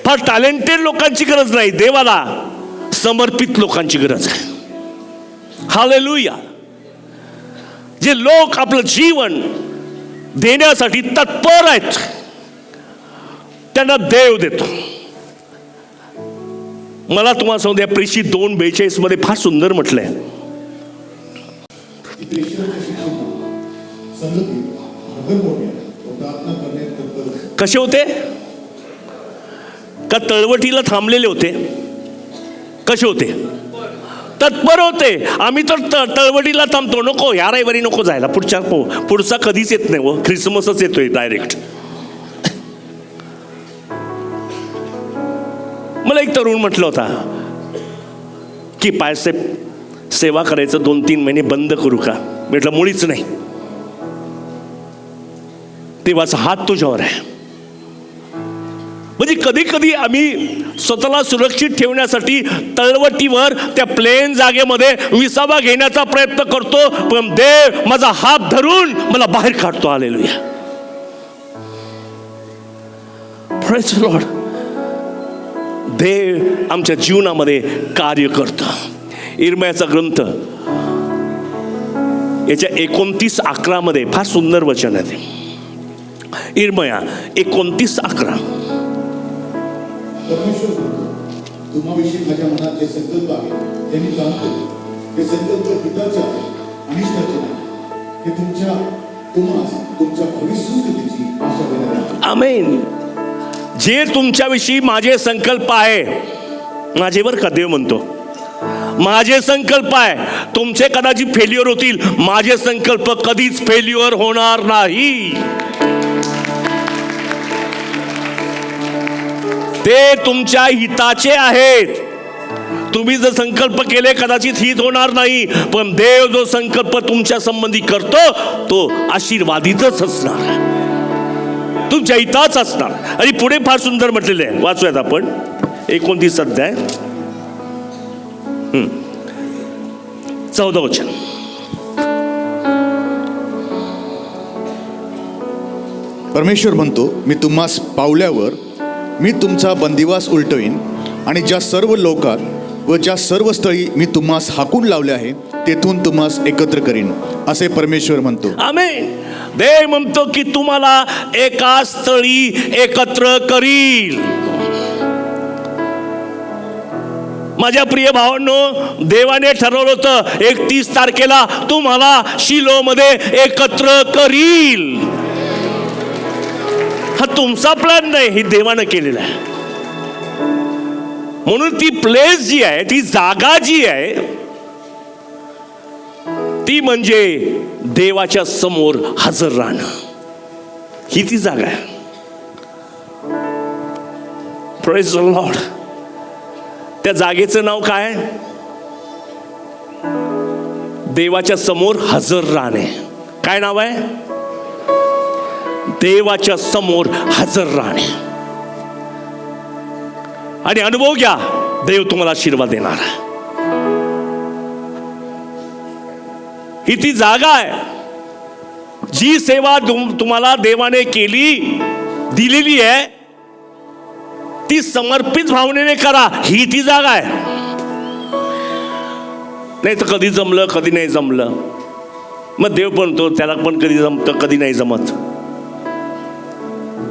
[SPEAKER 1] फार टॅलेंटेड लोकांची गरज नाही, देवाला समर्पित लोकांची गरज आहे. हालेलुया. जे लोक आपलं जीवन देण्यासाठी तत्पर आहेत त्यांना देव देतो. मला तुम्हाला सांगू द्या, प्रेषित 2:42 मध्ये फार सुंदर म्हटलंय. कसे होते? का तळवटीला थांबलेले होते? कसे होते? तत्पर होते. आम्ही तर तळवटीला थांबतो, नको ह्या रविवारी नको जायला, पुढचा कधीच येत नाही. व ख्रिसमसच येतोय डायरेक्ट. मला एक तरुण म्हटलं होता की पायसाहेब, सेवा करायचं 2-3 महिने बंद करू का? म्हटलं मुळीच नाही. देवाचा हात तुझ्यावर आहे. म्हणजे कधी कधी आम्ही स्वतःला सुरक्षित ठेवण्यासाठी तळवटीवर त्या प्लेन जागेमध्ये विसावा घेण्याचा प्रयत्न करतो, पण देव माझा हात धरून मला बाहेर काढतो. हालेलुया. Praise the Lord. देव आमच्या जीवनामध्ये कार्य करतं. इर्मयाचा ग्रंथ याच्या 29:11 मध्ये फार सुंदर वचन आहे ते. इर्मया 29:11.
[SPEAKER 2] परमेश्वर तुम्हाविषयी माझ्या मनात जे संकल्प आहे त्यांनी जाणतो. ते संकल्प हिताचे आहे, अनिष्टाचे नाही. हे तुमच्या भविष्य स्थितीची आशा देणारे.
[SPEAKER 1] आमेन. जे तुमच्याविषयी माझे संकल्प आहे, माझे बर का देव म्हणतो, माझे संकल्प आहे. तुमचे कदाचित फेल्युअर होतील, माझे संकल्प कधीच फेल्युअर होणार नाही. ते तुमच्या हिताचे आहेत. तुम्ही जर संकल्प केले कदाचित हित होणार नाही, पण देव जो संकल्प तुमच्या संबंधी करतो तो आशीर्वादीतच असणार, तुमच्या हिताच असणार. आणि पुढे फार सुंदर म्हटलेले आहे, वाचूयात आपण 29 अध्याय 14 वचन.
[SPEAKER 2] परमेश्वर म्हणतो, मी तुम्हास पावल्यावर मी तुमचा बंदिवास उलटवीन आणि ज्या सर्व लोकात व ज्या सर्व स्थळी मी तुम्हास हाकून लावले आहे तेथून तुम्हास एकत्र करीन, असे परमेश्वर म्हणतो.
[SPEAKER 1] आमेन. देव म्हणतो की तुम्हाला एका स्थळी एकत्र करील. माझ्या प्रिय भावांनो, देवाने ठरवलं होतं 31 तारखेला तुम्हाला शिलोमध्ये एकत्र करील. हा तुमचा प्लॅन नाही, हे देवानं केलेला आहे. म्हणून ती प्लेस जी आहे, ती जागा जी आहे, ती म्हणजे देवाच्या समोर हजर राहणं. ही ती जागा आहे. Praise the Lord. त्या जागेचं नाव काय? देवाच्या समोर हजर राहणे. काय नाव आहे? देवाच्या समोर हजर राहणे. आणि अनुभव घ्या, देव तुम्हाला आशीर्वाद देणार. ही ती जागा आहे. जी सेवा तुम्हाला देवाने दिलेली आहे, ती समर्पित भावनेने करा. ही ती जागा आहे. नाही तर कधी जमलं, कधी नाही जमलं. मग देव पण त्याला पण कधी जमतं, कधी नाही जमत.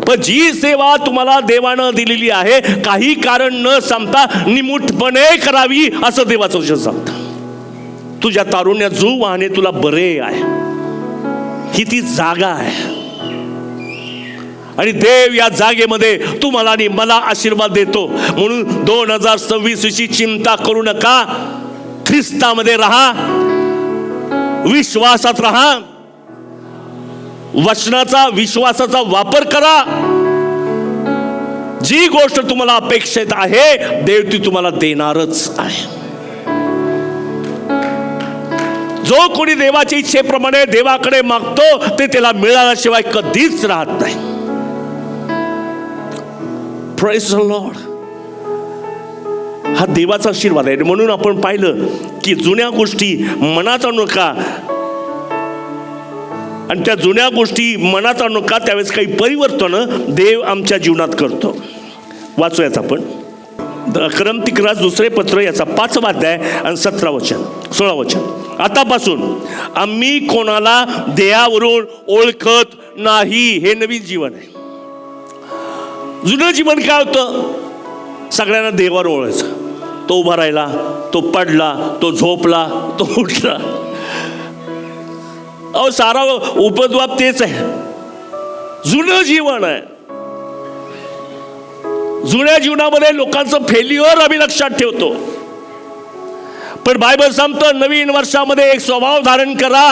[SPEAKER 1] पण जी सेवा तुम्हाला देवानं दिलेली आहे, काही कारण न सांगता निमूटपणे करावी, असं देवाचं वचन सांगतं. तुझ्या तारुण्यात जो वाहने तुला बरे आहे, ही ती जागा आहे. आणि देव या जागेमध्ये तुम्हाला आणि मला आशीर्वाद देतो. म्हणून 2026 चिंता करू नका. ख्रिस्तामध्ये राहा, विश्वासात राहा, वचनाचा विश्वासाचा वापर करा. जी गोष्ट तुम्हाला अपेक्षित आहे, देव ती तुम्हाला देणारच आहे. जो कोणी देवाच्या इच्छेप्रमाणे देवाकडे मागतो, ते त्याला मिळाल्याशिवाय कधीच राहत नाही. Praise the Lord. हा देवाचा आशीर्वाद आहे. म्हणून आपण पाहिलं की जुन्या गोष्टी मनात आणू नका. आणि त्या जुन्या गोष्टी मनात आणू नका. त्यावेळेस काही परिवर्तन देव आमच्या जीवनात करतो. वाचूयात आपण करंतिकरास दुसरे पत्र याचा 5वा अध्याय आणि 17 वचन 16 वचन. आतापासून आम्ही कोणाला देहावरून ओळखत नाही. हे नवीन जीवन आहे. जुनं जीवन काय होतं? सगळ्यांना देवावर ओळखायचं. तो उभा राहिला, तो पडला, तो झोपला, तो उठला. अहो सारा उपद्व्याप तेच आहे. जुनं जीवन आहे. जुन्या जीवनामध्ये लोकांचं फेल्युअर आम्ही लक्षात ठेवतो. पण बायबल सांगतं नवीन वर्षामध्ये एक स्वभाव धारण करा.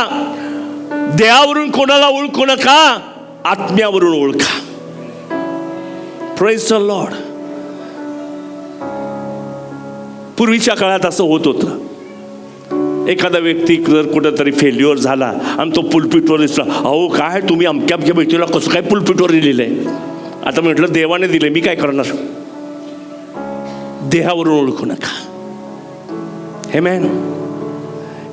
[SPEAKER 1] देहावरून कोणाला ओळखू नका, आत्म्यावरून ओळखा. Praise the Lord. पूर्वीच्या काळात असं होत होतं. एखादा व्यक्ती जर कुठेतरी फेल्युअर झाला आणि तो पुलपीटवर दिसला, अहो काय तुम्ही अमक्या अमक्या व्यक्तीला कसं काय पुलपीटवर दिलेलं आहे? आता म्हटलं देवाने दिले, मी काय करणार? देहावरून ओळखू नका. आमेन.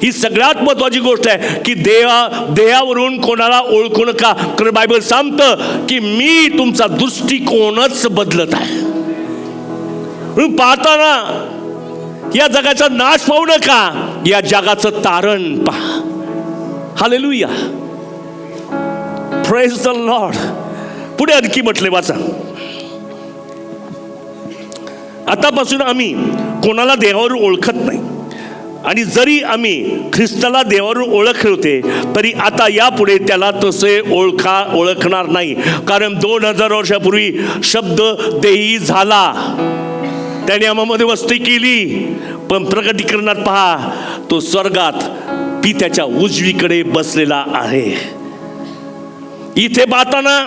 [SPEAKER 1] ही सगळ्यात महत्वाची गोष्ट आहे की देहावरून कोणाला ओळखू नका. कारण बायबल सांगतं की मी तुमचा दृष्टिकोनच बदलत आहे. म्हणून पाहताना या जगाचा नाश पाहू नका, या जगाचं तारण पहा. हालेलुया. Praise the Lord. पुढे आणखी म्हटले वाचा. आतापासून आम्ही कोणाला देवावरून ओळखत नाही, आणि जरी आम्ही ख्रिस्ताला देवावरून ओळखले होते तरी आता यापुढे त्याला तसे ओळखणार नाही. कारण 2000 वर्षापूर्वी शब्द देही झाला, त्याने आम्हामध्ये वस्ती केली. पण प्रकटीकरणात पहा, तो स्वर्गात पित्याच्या उजवीकडे बसलेला आहे. इथे पाहताना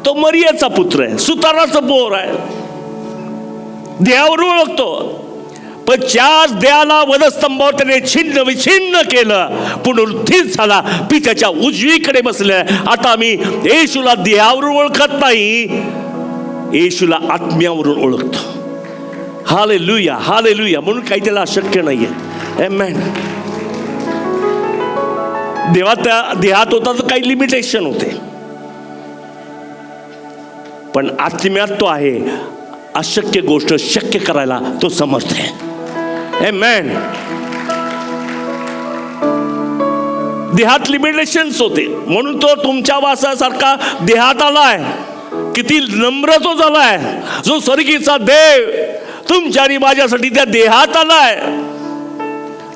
[SPEAKER 1] तो मरियाचा पुत्र आहे, सुताराचा पोर आहे. देहावरून ओळखतो, पण त्याच देहाला वधस्तंभावर त्याने छिन्न विछिन्न केलं, पुनरुत्थित झाला, पित्याच्या उजवीकडे बसले. आता आम्ही येशूला देहावरून ओळखत नाही, येशूला आत्म्यावरून ओळखतो. Hallelujah, hallelujah. म्हणून काही त्याला अशक्य नाहीये. आमेन. देहात होता तर काही लिमिटेशन होते, पण आत्म्यात तो आहे. अशक्य गोष्ट शक्य करायला तो समर्थ आहे. आमेन. देहात लिमिटेशन्स होते, म्हणून तो तुमच्या वासासारखा देहात आलाय. किती नम्र तो झालाय. जो स्वर्गीचा देव तुमच्या आणि माझ्यासाठी त्या देहात आलाय,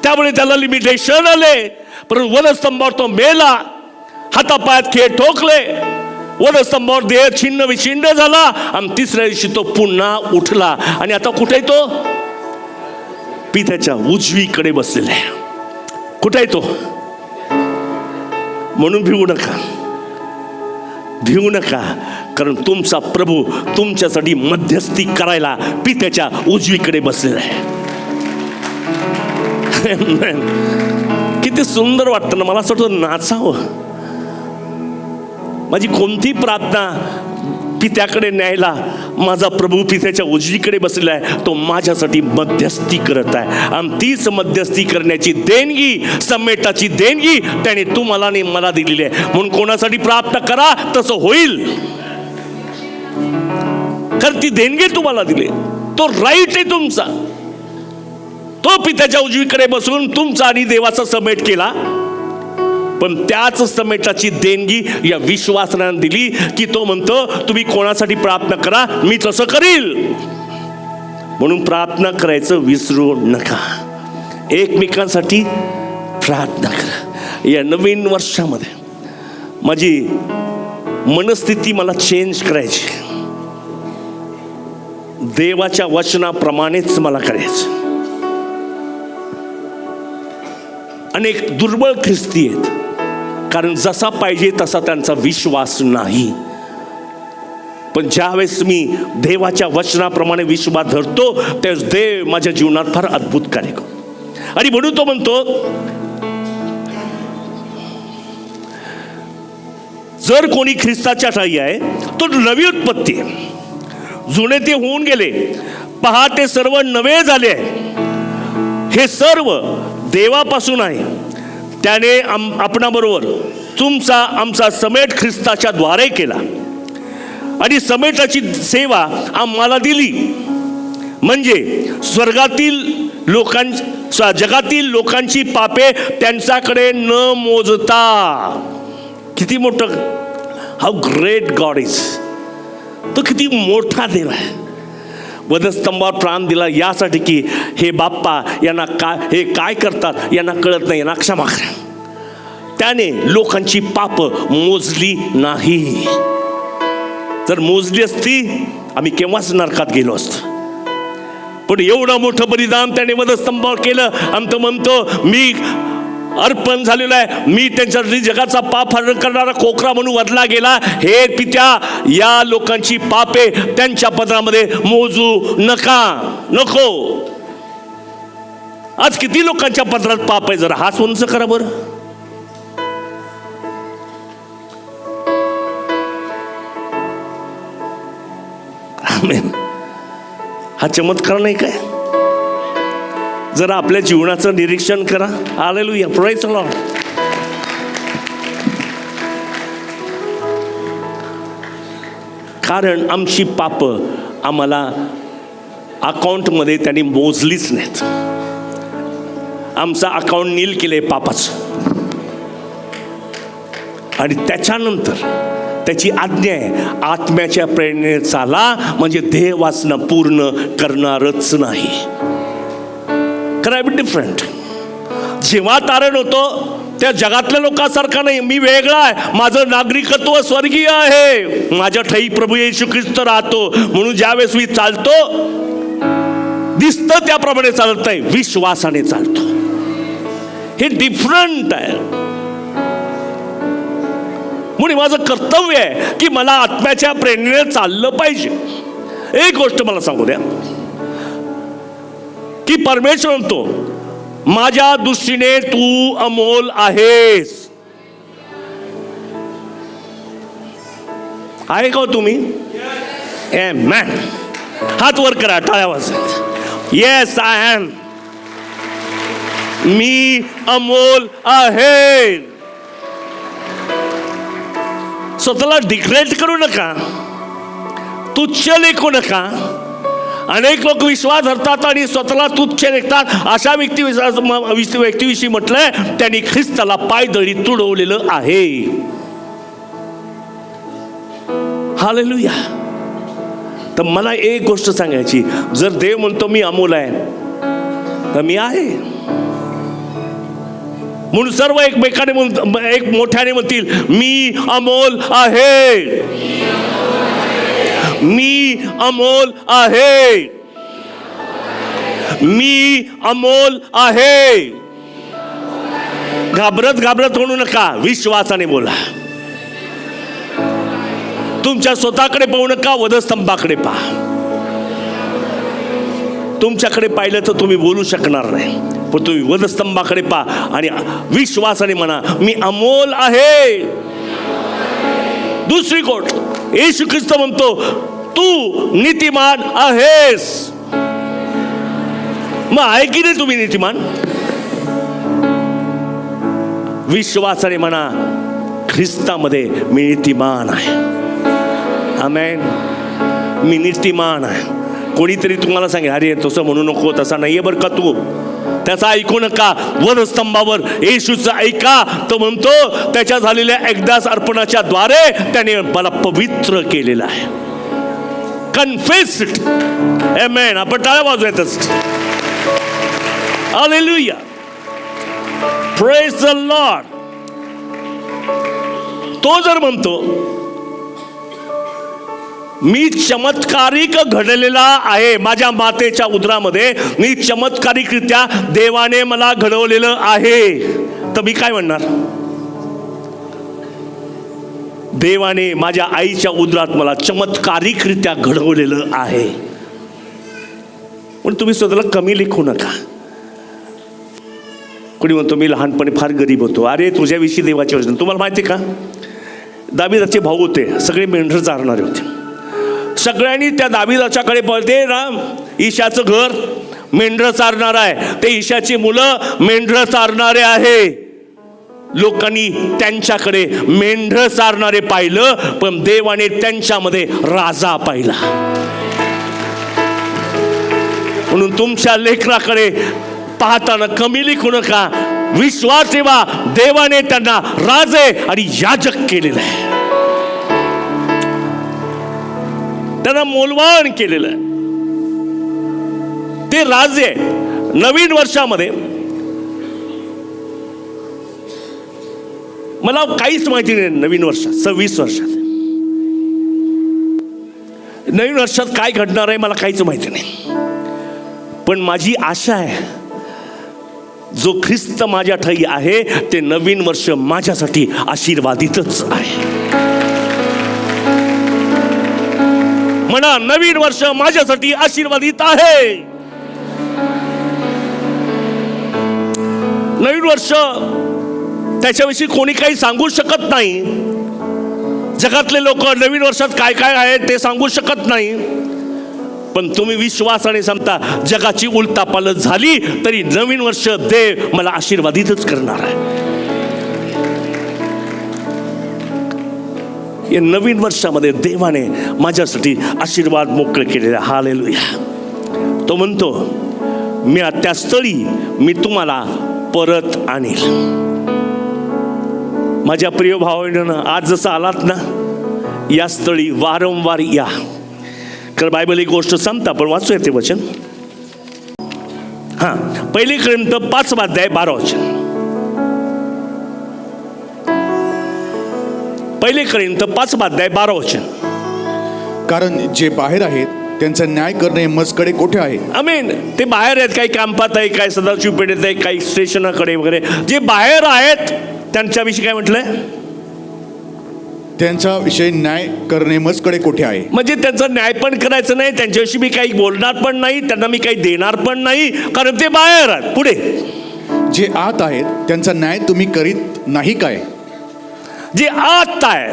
[SPEAKER 1] त्यामुळे त्याला लिमिटेशन आले. परंतु वधस्तंभावर तो मेला, हातापायात खेळ ठोकले, वधस्तंभावर देह छिन्न विछिन्न झाला, आणि तिसऱ्या दिवशी तो पुन्हा उठला. आणि आता कुठे तो? पित्याच्या उजवीकडे बसलेला आहे. कुठे आहे तो? म्हणून भिवू नका, भिवू नका. कारण तुमचा प्रभू तुमच्यासाठी मध्यस्थी करायला पित्याच्या उजवीकडे बसलेला आहे. किती सुंदर वाटतं ना. मला असं वाटतं नाचावं. माझी कोणती प्रार्थना पित्याकडे न्यायला माझा प्रभू पित्याच्या उजवीकडे बसलेला आहे. तो माझ्यासाठी मध्यस्थी करत आहे, आणि तीच मध्यस्थी करण्याची देणगी, समेटाची देणगी त्याने तुम्हाला आणि मला दिलेली आहे. म्हणून कोणासाठी प्रार्थना करा, तसं होईल. कारण ती देणगी तुम्हाला दिली. तो राईट आहे तुमचा. तो पित्याच्या उजवीकडे बसून तुमचा आणि देवाचा समेट केला. पण त्याच समेटाची देणगी या विश्वासाने दिली की तो म्हणतो तुम्ही कोणासाठी प्रार्थना करा, मी तसं करील. म्हणून प्रार्थना करायचं विसरू नका. एकमेकांसाठी प्रार्थना करा. या नवीन वर्षामध्ये माझी मनस्थिती मला चेंज करायची. देवाच्या वचनाप्रमाणेच मला करायचं. अनेक दुर्बळ ख्रिस्ती आहेत, कारण जसा पाहिजे तसा त्यांचा विश्वास नाही. पण ज्यावेळेस मी देवाच्या वचनाप्रमाणे विश्वास धरतो, त्यावेळेस देव माझ्या जीवनात फार अद्भुत कार्य करतो. आणि म्हणून तो म्हणतो, जर कोणी ख्रिस्ताच्या ठाई आहे तो नवी उत्पत्ती आहे. जुने ते होऊन गेले, पहा ते सर्व नवे झाले. हे सर्व देवापासून आहे. त्याने आपणाबरोबर तुमचा आमचा समेट ख्रिस्ताच्या द्वारे केला आणि समेटाची सेवा आम्हाला दिली, म्हणजे स्वर्गातील जगातील लोकांची पापे त्यांच्याकडे न मोजता. किती मोठं, हाऊ ग्रेट गॉड इज. तो किती मोठा देव आहे. वधस्तंभावर प्राण दिला यासाठी की हे बाप्पा यांना हे काय करतात यांना कळत नाही, यांना क्षमा करा. त्याने लोकांची पाप मोजली नाही. जर मोजली असती आम्ही केव्हाच नरकात गेलो असतो. पण एवढं मोठं बलिदान त्याने वधस्तंभावर केलं. आमचं म्हणतो मी अर्पण झालेलं आहे, मी त्यांच्यासाठी जगाचा पाप हरण करणारा कोकरा म्हणून वधला गेला. हे पित्या या लोकांची पापे त्यांच्या पदरामध्ये मोजू नको. आज किती लोकांच्या पदरात पाप आहे, जरा हात उंच करा बरं. आमेन. हा चमत्कार नाही काय? जरा आपल्या जीवनाचं निरीक्षण करा. Hallelujah, praise the Lord. कारण आमची पाप आम्हाला अकाउंटमध्ये त्यांनी मोजलीच नाहीत. आमचं अकाउंट नील केलंय पापाचं. आणि त्याच्यानंतर त्याची आज्ञा आहे, आत्म्याच्या प्रेरणेने चाला, म्हणजे देह वासना पूर्ण करणारच नाही. डिफरंट. जेव्हा तारण होतो त्या जगातल्या लोकांसारखा नाही. मी वेगळा आहे, माझं नागरिकत्व स्वर्गीय आहे, माझ्या ठाई प्रभू येशू ख्रिस्त राहतो. म्हणून ज्यावेळेस मी चालतो दिसतं त्याप्रमाणे चालत नाही, विश्वासाने चालतो. हे डिफरंट आहे. म्हणून माझं कर्तव्य आहे की मला आत्म्याच्या प्रेरणेने चाललं पाहिजे. एक गोष्ट मला सांगू द्या की परमेश्वर म्हणतो माझ्या दृष्टीने तू अमोल आहेस. आहे का तुम्ही? आमेन. हात वर करा, टाळ्या वाजवत. Yes I am. मी अमोल आहे. स्वतःला डिग्रेड करू नका, तुच्छ लेखू नका. अनेक लोक विश्वास धरतात आणि स्वतःला तुच्छ लेखतात. अशा व्यक्तीविषयी म्हटलंय त्यांनी ख्रिस्ताला पायदळी तुडवलेलं आहे. हालेलुया. तर मला एक गोष्ट सांगायची, जर देव म्हणतो मी अमोल आहे तर मी आहे. म्हणून सर्व एकमेकाने एक मोठ्याने म्हणतील मी अमोल आहे. मी अमोल आहे. मी अमोल आहे. घाबरत म्हणू नका, विश्वासाने बोला. तुमच्या स्वतःकडे पाहू नका, वधस्तंभाकडे पहा. तुमच्याकडे पाहिलं तर तुम्ही बोलू शकणार नाही, पण तुम्ही वधस्तंभाकडे पहा आणि विश्वासाने म्हणा मी अमोल आहे. दुसरी गोष्ट, येशू ख्रिस्त म्हणतो तू नीतिमान आहेस. मग आहे की नाही तुम्ही नीतिमान? विश्वासाने म्हणा ख्रिस्तामध्ये मी नीतिमान आहे. आमेन. मी नीतिमान आहे. कोणीतरी तुम्हाला सांगे अरे तसं म्हणू नको, तसा नाहीये बरं का तू, त्याचा ऐकू नका. वधस्तंभावर येशूचं ऐका. तो म्हणतो त्याच्या झालेल्या एकदाच अर्पणाच्या द्वारे त्याने मला पवित्र केलेलं आहे. कन्फेस्ड. आमेन. आपण टाळ्या वाजवायचंच. हालेलुया. Praise the Lord. तो जर म्हणतो मी चमत्कारिक घडलेला आहे, माझ्या मातेच्या उदरामध्ये मी चमत्कारिकरित्या देवाने मला घडवलेलं आहे, तर मी काय म्हणणार? देवाने माझ्या आईच्या उदरात मला चमत्कारिकरित्या घडवलेलं आहे. पण तुम्ही स्वतःला कमी लेखू नका. कोणी म्हणतो मी लहानपणी फार गरीब होतो. अरे तुझ्याविषयी देवाची वचन. तुम्हाला माहिती का, दाविदाचे भाऊ होते, सगळे मेंढर चारणारे होते. सगळ्यांनी त्या दाविदाच्याकडे पळते ना, ईशाचं घर मेंढर चारणार आहे, ते ईशाची मुलं मेंढर चारणारे आहे. लोकांनी त्यांच्याकडे मेंढरं चारणारे पाहिलं, पण देवाने त्यांच्यामध्ये राजा पाहिला. म्हणून तुमच्या लेकराकडे पाहताना कमी लिखू नका. विश्वास ठेवा, देवाने त्यांना राजे आणि याजक केलेलं आहे, त्यांना मोलवान केलेलं आहे. ते राजे नवीन वर्षामध्ये मला काहीच माहिती नाही. नवीन वर्षात 26 वर्षात नवीन वर्षात काय घडणार आहे मला काहीच माहिती नाही. पण माझी आशा आहे, जो ख्रिस्त माझ्या ठाई आहे ते नवीन वर्ष माझ्यासाठी आशीर्वादितच आहे. म्हणा, नवीन वर्ष माझ्यासाठी आशीर्वादित आहे. नवीन वर्ष त्याच्याविषयी कोणी काही सांगू शकत नाही. जगातले लोक नवीन वर्षात काय काय आहे ते सांगू शकत नाही. पण तुम्ही विश्वासाने सांगता, जगाची उलथापालथ झाली तरी नवीन वर्ष देव मला आशीर्वादितच करणार आहे. या नवीन वर्षामध्ये देवाने माझ्यासाठी आशीर्वाद मोकळे केलेले. हालेलुया. तो म्हणतो, मी त्या स्थळी मी तुम्हाला परत आणेल. माझ्या प्रिय भावांनो, आज जसं आलात ना, या स्थळी वारंवार या. कारण बायबल एक गोष्ट सांगता, पण वाचूया ते वचन. हां, 1 कोरिंथ 5:12 वचन. 1 कोरिंथ 5:12 वचन.
[SPEAKER 2] कारण जे बाहेर आहेत त्यांचा न्याय करणे मजकडे कोठे आहे.
[SPEAKER 1] आमेन. ते बाहेर आहेत, काही कामपात आहे, काही सदाशिव पेठेत आहे, काही स्टेशनाकडे वगैरे. जे बाहेर आहेत त्यांच्याविषयी काय म्हटलंय?
[SPEAKER 2] त्यांचा विषय न्याय करणे मजकडे कोठे आहे.
[SPEAKER 1] म्हणजे त्यांचा न्याय पण करायचं नाही, त्यांच्याविषयी मी काही बोलणार पण नाही, त्यांना मी काही देणार पण नाही, कारण ते बाहेर आहेत. पुढे,
[SPEAKER 2] जे आत आहेत त्यांचा न्याय तुम्ही करीत नाही काय.
[SPEAKER 1] जे आत आहे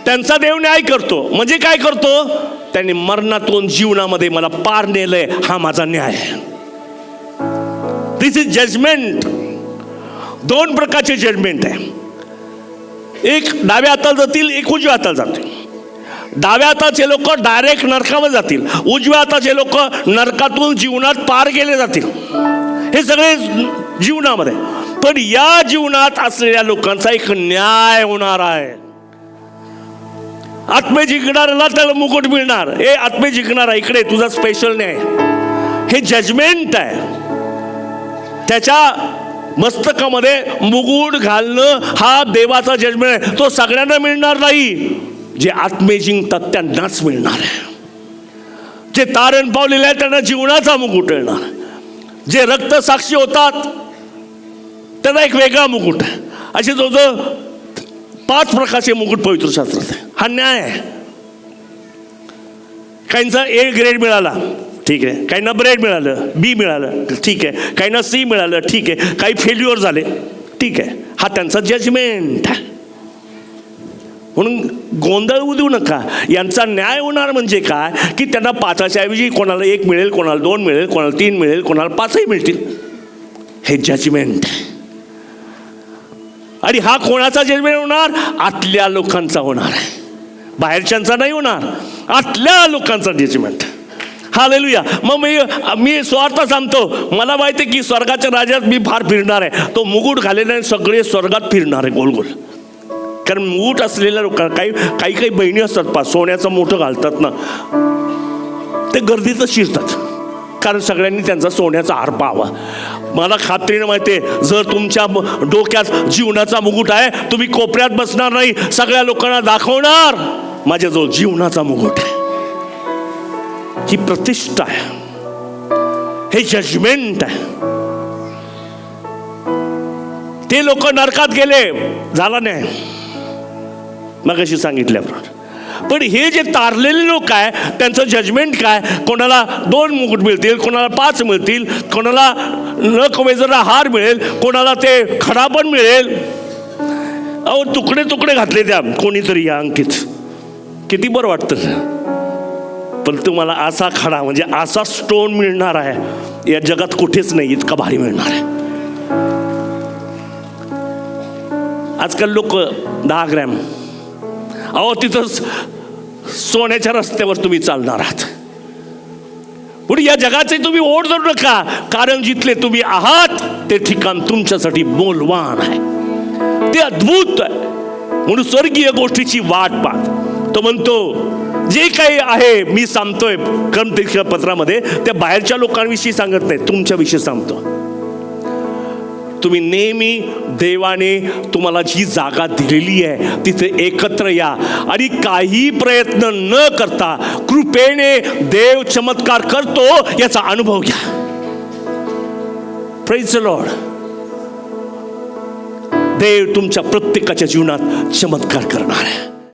[SPEAKER 1] त्यांचा देव न्याय करतो. म्हणजे काय करतो? त्यांनी मरणातून जीवनामध्ये मला पार नेलंय, हा माझा न्याय. दिस इज जजमेंट. 2 प्रकारचे जजमेंट आहे. एक डाव्या हाताला जातील, एक उजव्या हाताला जातील. डाव्या हाताचे लोक डायरेक्ट नरकावर जातील, उजव्या हाताचे लोक नरकातून जीवनात पार गेले जातील. हे सगळे जीवनामध्ये. पण या जीवनात असलेल्या लोकांचा एक न्याय होणार आहे. आत्मे जिंकणाऱ्याला त्याला मुकुट मिळणार. हे आत्मे जिंकणारा, इकडे तुझा स्पेशल न्याय. हे जजमेंट आहे. त्याच्या मस्तकामध्ये मुकुट घालणं हा देवाचा जजमेंट आहे. तो सगळ्यांना मिळणार नाही. जे आत्मे जिंकतात त्यांनाच मिळणार आहे. जे तारण पावलेले आहे त्यांना जीवनाचा मुकुट मिळणार. जे रक्त साक्षी होतात त्यांना एक वेगळा मुकुट आहे. असे जवळजवळ 5 प्रकारचे मुकुट पवित्र शास्त्रात आहे. हा न्याय आहे. काहींचा A ग्रेड मिळाला, ठीक आहे. काहींना ब्रेड मिळालं, B मिळालं, ठीक आहे. काहींना C मिळालं, ठीक आहे. काही फेल्युअर झाले, ठीक आहे. हा त्यांचा जजमेंट आहे. म्हणून गोंधळ देऊ नका. यांचा न्याय होणार म्हणजे काय, की त्यांना 5च्या ऐवजी कोणाला 1 मिळेल, कोणाला 2 मिळेल, कोणाला 3 मिळेल, कोणाला 5ही मिळतील. हे जजमेंट. आणि हा कोणाचा जजमेंट होणार? आतल्या लोकांचा होणार आहे, बाहेरच्यांचा नाही होणार. आतल्या लोकांचा जजमेंट. हालेलुया. मग मी स्वार्थ सांगतो, मला माहिती आहे की स्वर्गाच्या राज्यात मी फार फिरणार आहे. तो मुकुट घालेला सगळे स्वर्गात फिरणार आहे गोल गोल. कारण मुकुट असलेल्या लोकांना काही काही बहिणी असतात, सोन्याचं मोठं घालतात ना, ते गर्दीचं शिरतात. कारण सगळ्यांनी त्यांचा सोन्याचा हार पाहावा. मला खात्रीने माहिती आहे, जर तुमच्या डोक्यात जीवनाचा मुकुट आहे, तुम्ही कोपऱ्यात बसणार नाही, सगळ्या लोकांना दाखवणार माझ्याजवळ जीवनाचा मुकुट आहे. ही प्रतिष्ठा आहे. हे जजमेंट आहे. ते लोक नरकात गेले, झाला नाही मगाशी सांगितल्याप्रमाणे. पण हे जे तारलेले लोक आहे त्यांचं जजमेंट काय? कोणाला 2 मुकुट मिळतील, कोणाला 5 मिळतील, कोणाला न कवेजरा हार मिळेल, कोणाला ते खडा पण मिळेल. अहो, तुकडे तुकडे घातले त्या कोणीतरी या अंकित. किती बरं वाटतं. पण तुम्हाला असा खडा म्हणजे असा स्टोन मिळणार आहे, या जगात कुठेच नाही इतका भारी मिळणार आहे. आजकाल लोक 10 ग्रॅम, अहो तिथंच सोन्याच्या रस्त्यावर तुम्ही चालणार आहात. पुढे या जगाचे तुम्ही ओढ धरू नका, कारण जिथले तुम्ही आहात ते ठिकाण तुमच्यासाठी मोलवान आहे, ते अद्भुत आहे. म्हणून स्वर्गीय गोष्टीची वाट पाहत तो म्हणतो, जे काही आहे मी सांगतोय क्रमतीर्थ पत्रामध्ये, त्या बाहेरच्या लोकांविषयी सांगत नाही, तुमच्याविषयी सांगतो. तुम्ही नेहमी देवाने तुम्हाला जी जागा दिलेली आहे तिथे एकत्र या आणि काही प्रयत्न न करता कृपेने देव चमत्कार करतो याचा अनुभव घ्या. Praise the Lord. देव तुमच्या प्रत्येकाच्या जीवनात चमत्कार करणार आहे.